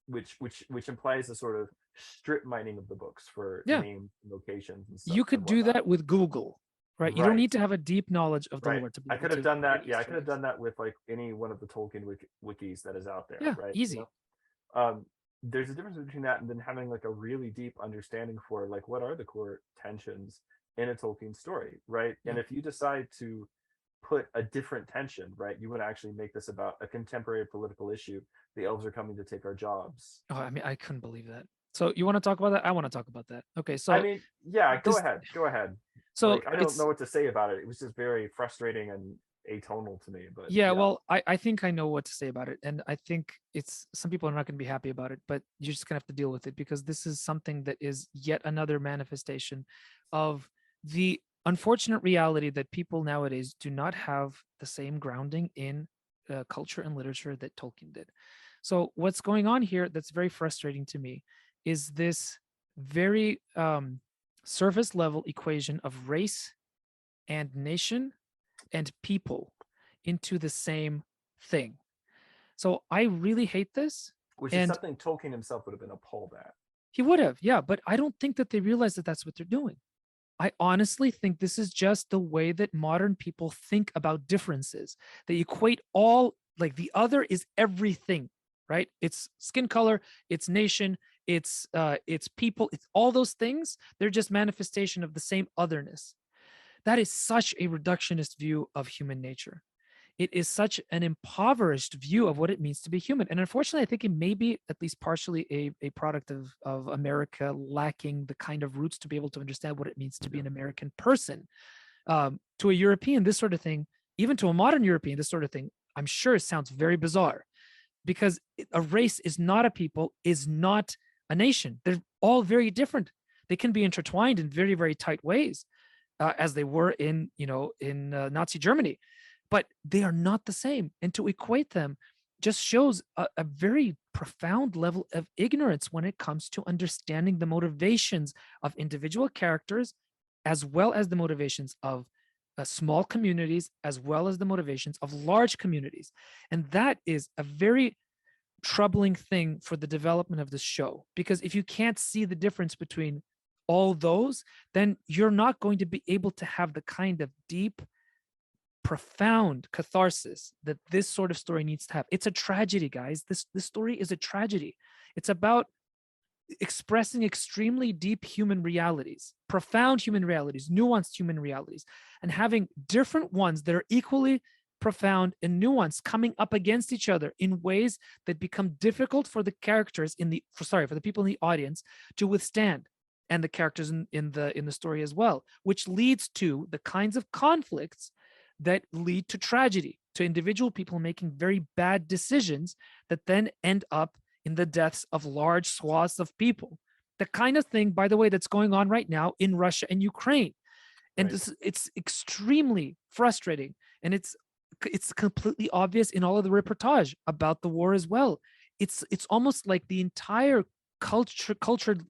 which implies a sort of strip mining of the books for names, locations, and stuff. You could do that with Google, right? You don't need to have a deep knowledge of the lore to be. I could have done that. I could have done that with like any one of the Tolkien wikis that is out there. Right? Easy. There's a difference between that and then having like a really deep understanding for like what are the core tensions in a Tolkien story, right? And if you decide to put a different tension, right, you would actually make this about a contemporary political issue. The elves are coming to take our jobs. Oh, I mean, I couldn't believe that. So you want to talk about that? I want to talk about that. Okay, so I mean, go ahead. So like, I don't know what to say about it. It was just very frustrating, and atonal to me. But yeah, well, I think I know what to say about it. And I think it's some people are not going to be happy about it, but you're just going to have to deal with it because this is something that is yet another manifestation of the unfortunate reality that people nowadays do not have the same grounding in culture and literature that Tolkien did. So what's going on here that's very frustrating to me is this very surface level equation of race and nation and people into the same thing. So I really hate this. which is something Tolkien himself would have been appalled at. He would have, yeah, but I don't think that they realize that that's what they're doing. I honestly think this is just the way that modern people think about differences. They equate all, like the other is everything, right? It's skin color, it's nation, it's people, it's all those things. They're just manifestation of the same otherness. That is such a reductionist view of human nature. It is such an impoverished view of what it means to be human. And unfortunately, I think it may be at least partially a product of America lacking the kind of roots to be able to understand what it means to be an American person. To a European, this sort of thing, even to a modern European, this sort of thing, I'm sure it sounds very bizarre because a race is not a people, is not a nation. They're all very different. They can be intertwined in very, very tight ways, as they were in Nazi Germany. But they are not the same. And to equate them just shows a very profound level of ignorance when it comes to understanding the motivations of individual characters, as well as the motivations of small communities, as well as the motivations of large communities. And that is a very troubling thing for the development of the show, because if you can't see the difference between all those, then you're not going to be able to have the kind of deep, profound catharsis that this sort of story needs to have. It's a tragedy, guys. This story is a tragedy. It's about expressing extremely deep human realities, profound human realities, nuanced human realities, and having different ones that are equally profound and nuanced coming up against each other in ways that become difficult for the characters for the people in the audience to withstand, and the characters in the story as well, which leads to the kinds of conflicts that lead to tragedy, to individual people making very bad decisions that then end up in the deaths of large swaths of people. The kind of thing, by the way, that's going on right now in Russia and Ukraine. And Right. it's extremely frustrating. And it's completely obvious in all of the reportage about the war as well. It's almost like the entire cultured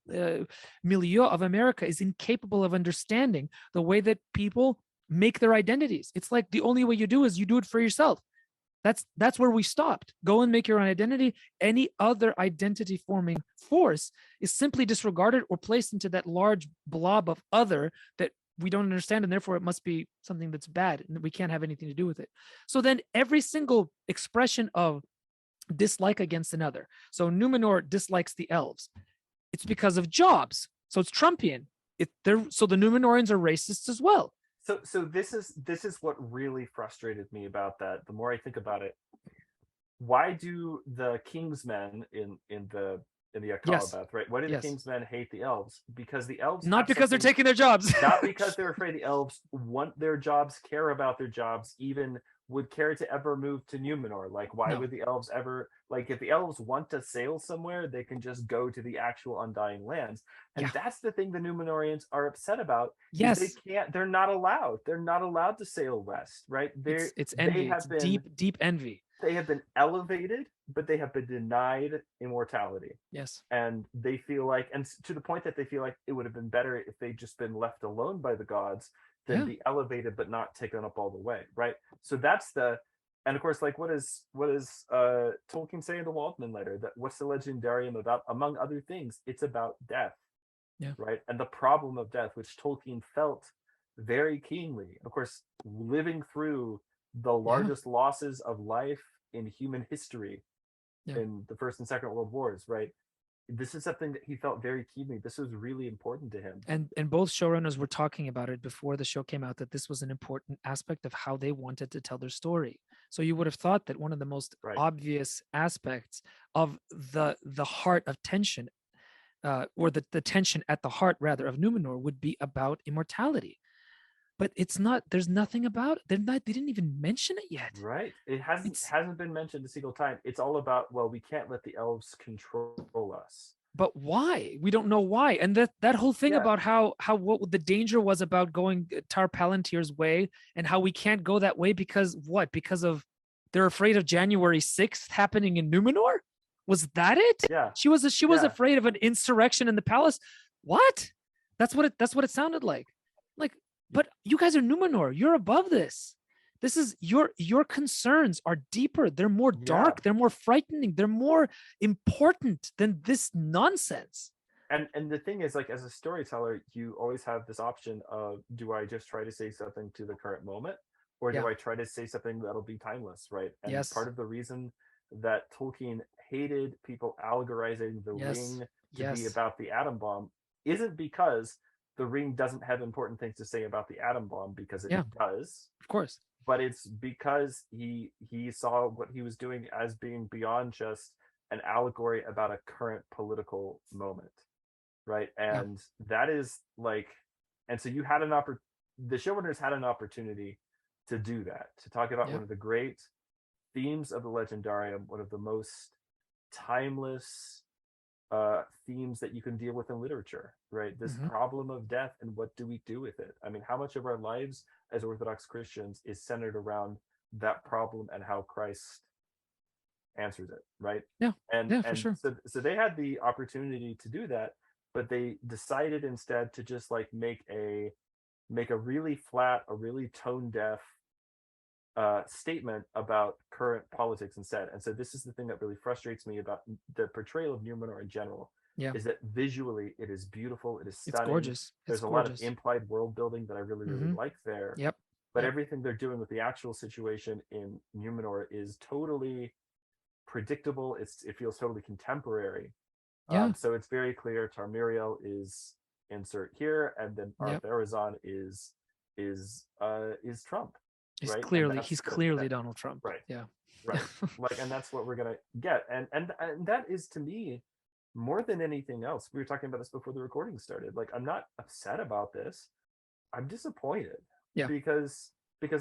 milieu of America is incapable of understanding the way that people make their identities. It's like the only way you do is you do it for yourself. That's where we stopped. Go and make your own identity. Any other identity forming force is simply disregarded or placed into that large blob of other that we don't understand, and therefore it must be something that's bad and we can't have anything to do with it. So then every single expression of dislike against another. So Numenor dislikes the elves. It's because of jobs. So it's Trumpian. So the Numenorians are racists as well. So this is what really frustrated me about that. The more I think about it, why do the Kingsmen in the Akalabath, right? Why do the Kingsmen hate the elves? Because the elves not because they're taking their jobs, not because they're afraid the elves want their jobs, care about their jobs, even would care to ever move to Numenor. Like, why would the elves ever, like, if the elves want to sail somewhere, they can just go to the actual Undying Lands. And that's the thing the Numenorians are upset about. Yes. They're not allowed to sail west, right? It's envy. It's deep envy. They have been elevated, but they have been denied immortality. Yes. And they feel like, and to the point that they feel like it would have been better if they'd just been left alone by the gods than be elevated but not taken up all the way, right? So that's and of course, like, what does Tolkien say in the Waldman letter? That what's the legendarium about? Among other things, it's about death, right? And the problem of death, which Tolkien felt very keenly. Of course, living through the largest losses of life in human history in the First and Second World Wars, right? This is something that he felt very keenly. This was really important to him. And both showrunners were talking about it before the show came out, that this was an important aspect of how they wanted to tell their story. So you would have thought that one of the most obvious aspects of the heart of tension, or the tension at the heart, rather, of Numenor would be about immortality. but it's not. There's nothing about it. They didn't even mention it yet. Right. It hasn't been mentioned a single time. It's all about, well, we can't let the elves control us. But why? We don't know why. And that whole thing Yeah. about how what the danger was about going Tar Palantir's way, and how we can't go that way because what? Because of they're afraid of January 6th happening in Numenor? Was that it? Yeah. She was afraid of an insurrection in the palace. What? That's what it sounded like. Like, but you guys are Numenor. You're above this. This is your concerns are deeper. They're more dark. They're more frightening. They're more important than this nonsense. And the thing is, like, as a storyteller, you always have this option of, do I just try to say something to the current moment, or do I try to say something that'll be timeless, right? And part of the reason that Tolkien hated people allegorizing the ring to be about the atom bomb isn't because the ring doesn't have important things to say about the atom bomb, because it does, of course, but it's because he saw what he was doing as being beyond just an allegory about a current political moment, right? And that is like, and so you had the showrunners had an opportunity to do that, to talk about one of the great themes of the legendarium, one of the most timeless themes that you can deal with in literature, right? This problem of death, and what do we do with it? I mean, how much of our lives as Orthodox Christians is centered around that problem and how Christ answers it, right? For sure. So they had the opportunity to do that, but they decided instead to just like make a really flat, a really tone deaf statement about current politics instead. And so this is the thing that really frustrates me about the portrayal of Numenor in general, is that visually it is beautiful, it is stunning. It's gorgeous. There's a lot of implied world building that I really, really like there. But everything they're doing with the actual situation in Numenor is totally predictable. It feels totally contemporary. So it's very clear Tarmiriel is insert here, and then Ar-Pharazôn is Trump. He's right? clearly Donald Trump. Right. Yeah. Right. Like, and that's what we're gonna get. And that is, to me, more than anything else. We were talking about this before the recording started. Like, I'm not upset about this. I'm disappointed. Yeah. Because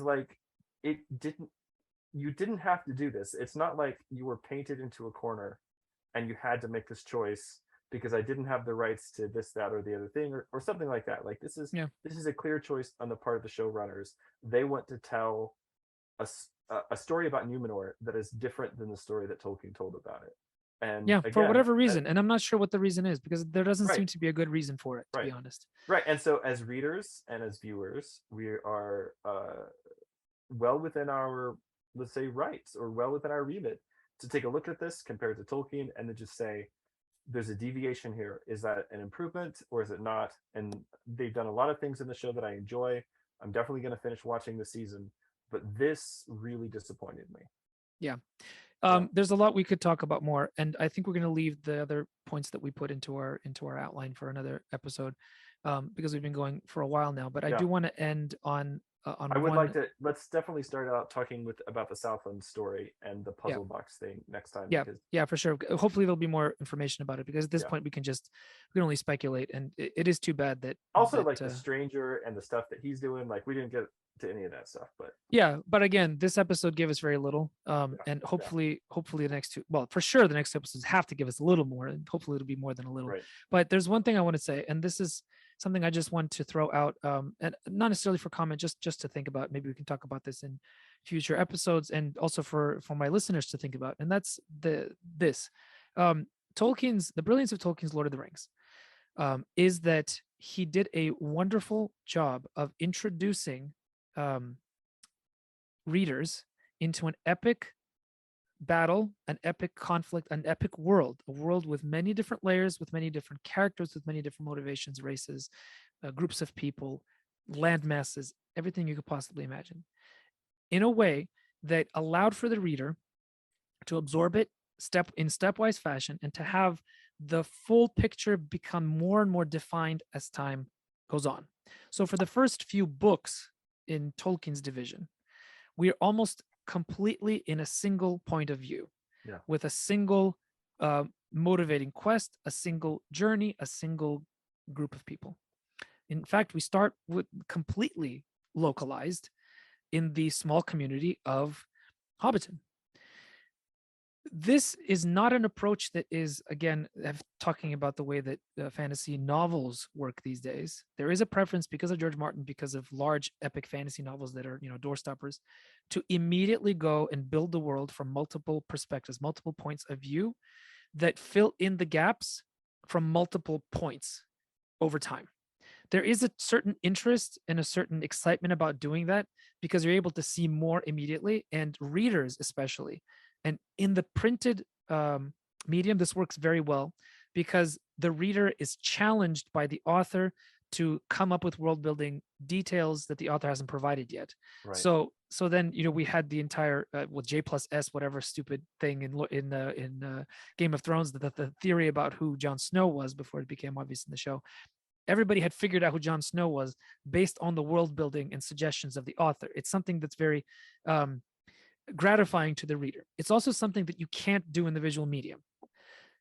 like, you didn't have to do this. It's not like you were painted into a corner and you had to make this choice because I didn't have the rights to this, that, or the other thing, or something like that. Like, this is a clear choice on the part of the showrunners. They want to tell a story about Numenor that is different than the story that Tolkien told about it. And again, for whatever reason, and I'm not sure what the reason is, because there doesn't seem to be a good reason for it, to be honest. Right. And so, as readers and as viewers, we are well within our, let's say, rights, or well within our remit to take a look at this compared to Tolkien, and then just say, there's a deviation here. Is that an improvement or is it not? And they've done a lot of things in the show that I enjoy. I'm definitely going to finish watching the season, but this really disappointed me. There's a lot we could talk about more, and I think we're going to leave the other points that we put into our outline for another episode, because we've been going for a while now. But I do want to end on I would like to, let's definitely start out talking about the Southland story and the puzzle box thing next time. Yeah, for sure. Hopefully there'll be more information about it, because at this point we can only speculate, and it is too bad that also the stranger and the stuff that he's doing, like, we didn't get to any of that stuff. But again, this episode gave us very little, and hopefully the next two, well, for sure the next episodes have to give us a little more, and hopefully it'll be more than a little. But there's one thing I want to say, and this is something I just want to throw out, and not necessarily for comment, just to think about. Maybe we can talk about this in future episodes, and also for my listeners to think about. And that's the brilliance of Tolkien's Lord of the Rings, is that he did a wonderful job of introducing readers into an epic battle, an epic conflict, an epic world, a world with many different layers, with many different characters, with many different motivations, races, groups of people, land masses, everything you could possibly imagine, in a way that allowed for the reader to absorb it in stepwise fashion, and to have the full picture become more and more defined as time goes on. So for the first few books in Tolkien's division, we are almost completely in a single point of view, with a single motivating quest, a single journey, a single group of people. In fact, we start with completely localized in the small community of Hobbiton. This is not an approach that is, again, talking about the way that fantasy novels work these days. There is a preference because of George Martin, because of large epic fantasy novels that are, door stoppers, to immediately go and build the world from multiple perspectives, multiple points of view that fill in the gaps from multiple points over time. There is a certain interest and a certain excitement about doing that because you're able to see more immediately, and readers especially. And in the printed medium, this works very well because the reader is challenged by the author to come up with world building details that the author hasn't provided yet. Right. So then we had the entire J plus S whatever stupid thing in Game of Thrones, the theory about who Jon Snow was before it became obvious in the show. Everybody had figured out who Jon Snow was based on the world building and suggestions of the author. It's something that's very gratifying to the reader. It's also something that you can't do in the visual medium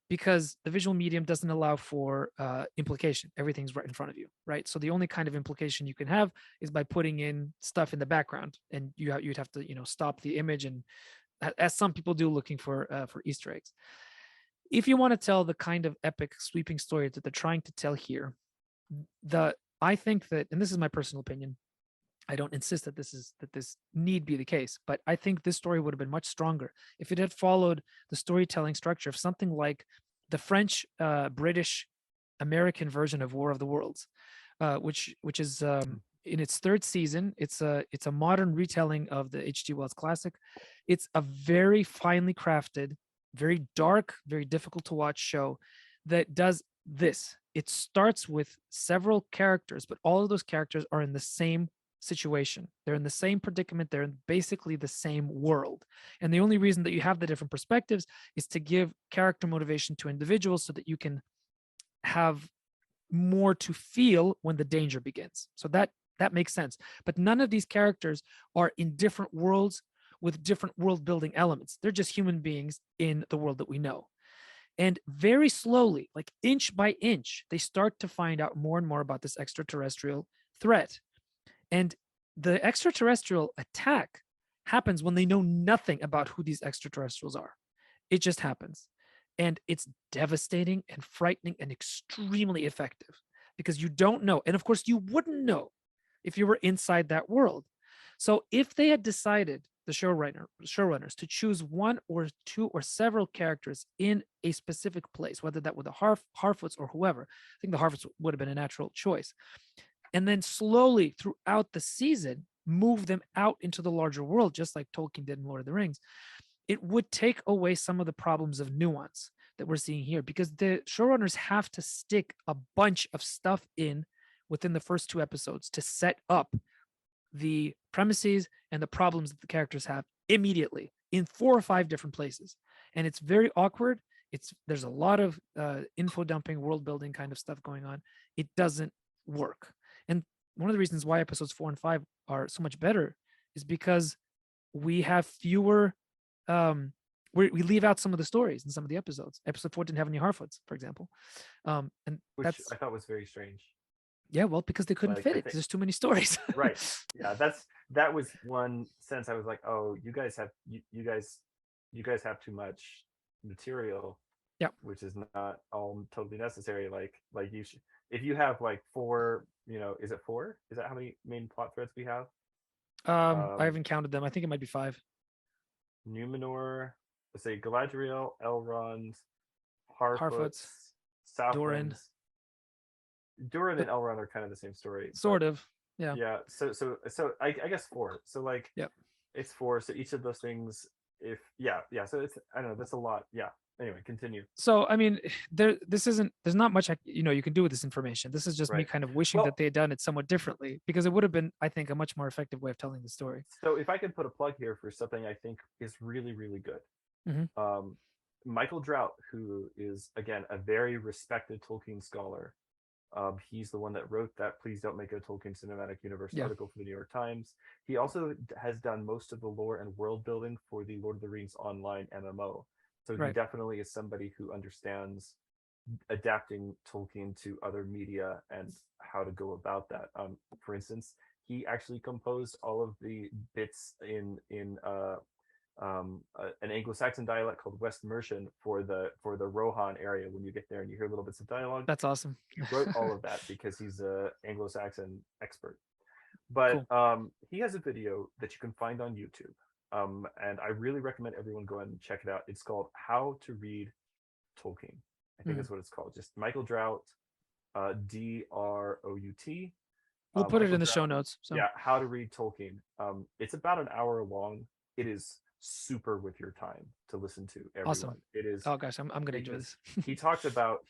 because the visual medium doesn't allow for implication. Everything's right in front of you, right? So the only kind of implication you can have is by putting in stuff in the background, and you'd have to stop the image, and as some people do, looking for Easter eggs. If you want to tell the kind of epic sweeping story that they're trying to tell here, I think that, and this is my personal opinion, I don't insist that this need be the case, but I think this story would have been much stronger if it had followed the storytelling structure of something like the French, British, American version of War of the Worlds, which is in its third season. It's a modern retelling of the H.G. Wells classic. It's a very finely crafted, very dark, very difficult to watch show that does this. It starts with several characters, but all of those characters are in the same situation. They're in the same predicament. They're in basically the same world. And the only reason that you have the different perspectives is to give character motivation to individuals so that you can have more to feel when the danger begins. So that makes sense. But none of these characters are in different worlds with different world building elements. They're just human beings in the world that we know. And very slowly, like inch by inch, they start to find out more and more about this extraterrestrial threat. And the extraterrestrial attack happens when they know nothing about who these extraterrestrials are. It just happens. And it's devastating and frightening and extremely effective because you don't know. And of course, you wouldn't know if you were inside that world. So if they had decided, the showrunners, to choose one or two or several characters in a specific place, whether that were the Harfoots or whoever, I think the Harfoots would have been a natural choice. And then slowly throughout the season, move them out into the larger world, just like Tolkien did in Lord of the Rings, it would take away some of the problems of nuance that we're seeing here, because the showrunners have to stick a bunch of stuff in within the first 2 episodes to set up the premises and the problems that the characters have immediately in 4 or 5 different places. And it's very awkward. There's a lot of info dumping, world building kind of stuff going on. It doesn't work. And one of the reasons why episodes 4 and 5 are so much better is because we have fewer, we leave out some of the stories in some of the episodes. Episode 4 didn't have any Harfoots, for example. And which I thought was very strange. Yeah, well, because they couldn't fit it because there's too many stories. Right. Yeah, that was one sense I was like, oh, you guys have too much material. Yeah. Which is not all totally necessary. Like you should, if you have like 4, is it 4? Is that how many main plot threads we have? I haven't counted them. I think it might be 5. Numinor, let's say Galadriel, Elrond, Harfoots, Durin. Durin and Elrond are kind of the same story. Sort of. Yeah. Yeah. So I guess 4. So like, yep. It's 4. So each of those things, So it's, I don't know, that's a lot. Yeah. Anyway, continue. So I mean, there's not much you can do with this information. This is just me kind of wishing that they had done it somewhat differently, because it would have been, I think, a much more effective way of telling the story. So if I can put a plug here for something I think is really, really good. Mm-hmm. Michael Drought, who is again a very respected Tolkien scholar. He's the one that wrote that "Please Don't Make a Tolkien Cinematic Universe" article for the New York Times. He also has done most of the lore and world building for the Lord of the Rings online MMO. So he definitely is somebody who understands adapting Tolkien to other media and how to go about that. For instance, he actually composed all of the bits in an Anglo-Saxon dialect called West Mercian for the Rohan area. When you get there and you hear little bits of dialogue, That's awesome. he wrote all of that because he's a Anglo-Saxon expert. But Cool. he has a video that you can find on YouTube, and I really recommend everyone go and check it out. It's called "How to Read Tolkien." I think that's what it's called. Just Michael Drout, Drout. We'll put it Michael in the Drout. show notes. So Yeah, How to Read Tolkien. It's about an hour long. It is super with your time to listen to. Everyone. Awesome. It is. Oh gosh, I'm gonna enjoy this. he talks about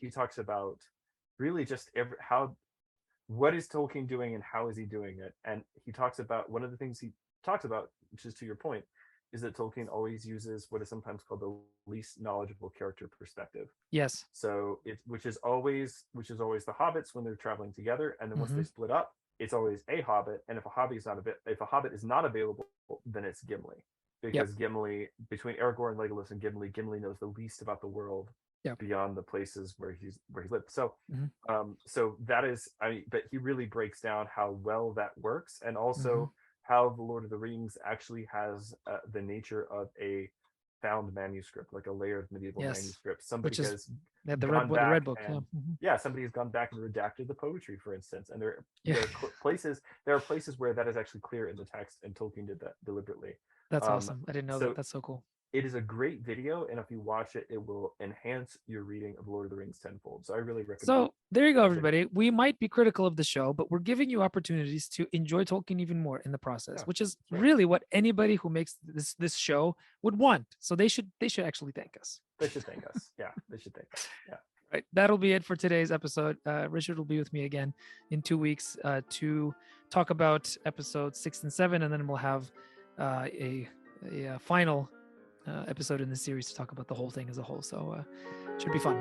really just what is Tolkien doing and how is he doing it? And he talks about, one of the things he talks about, which is to your point, is that Tolkien always uses what is sometimes called the least knowledgeable character perspective. Yes. So which is always the hobbits when they're traveling together, and then once they split up, it's always a hobbit. And if a hobbit is not available, then it's Gimli, because Gimli, between Aragorn, Legolas, and Gimli knows the least about the world beyond the places where he lived. So so that is, but he really breaks down how well that works, and also how the Lord of the Rings actually has the nature of a found manuscript, like a layered medieval manuscript. Somebody has the red book. Somebody has gone back and redacted the poetry, for instance, and there are places where that is actually clear in the text, and Tolkien did that deliberately. That's awesome. I didn't know that. That's so cool. It is a great video, and if you watch it, it will enhance your reading of Lord of the Rings tenfold. So I really recommend. So there you go, everybody. We might be critical of the show, but we're giving you opportunities to enjoy Tolkien even more in the process, which is really what anybody who makes this show would want. So they should actually thank us. They should thank us. Yeah, they should thank us. Yeah. Right. That'll be it for today's episode. Richard will be with me again in 2 weeks to talk about episodes 6 and 7, and then we'll have a final episode in the series to talk about the whole thing as a whole. So should be fun.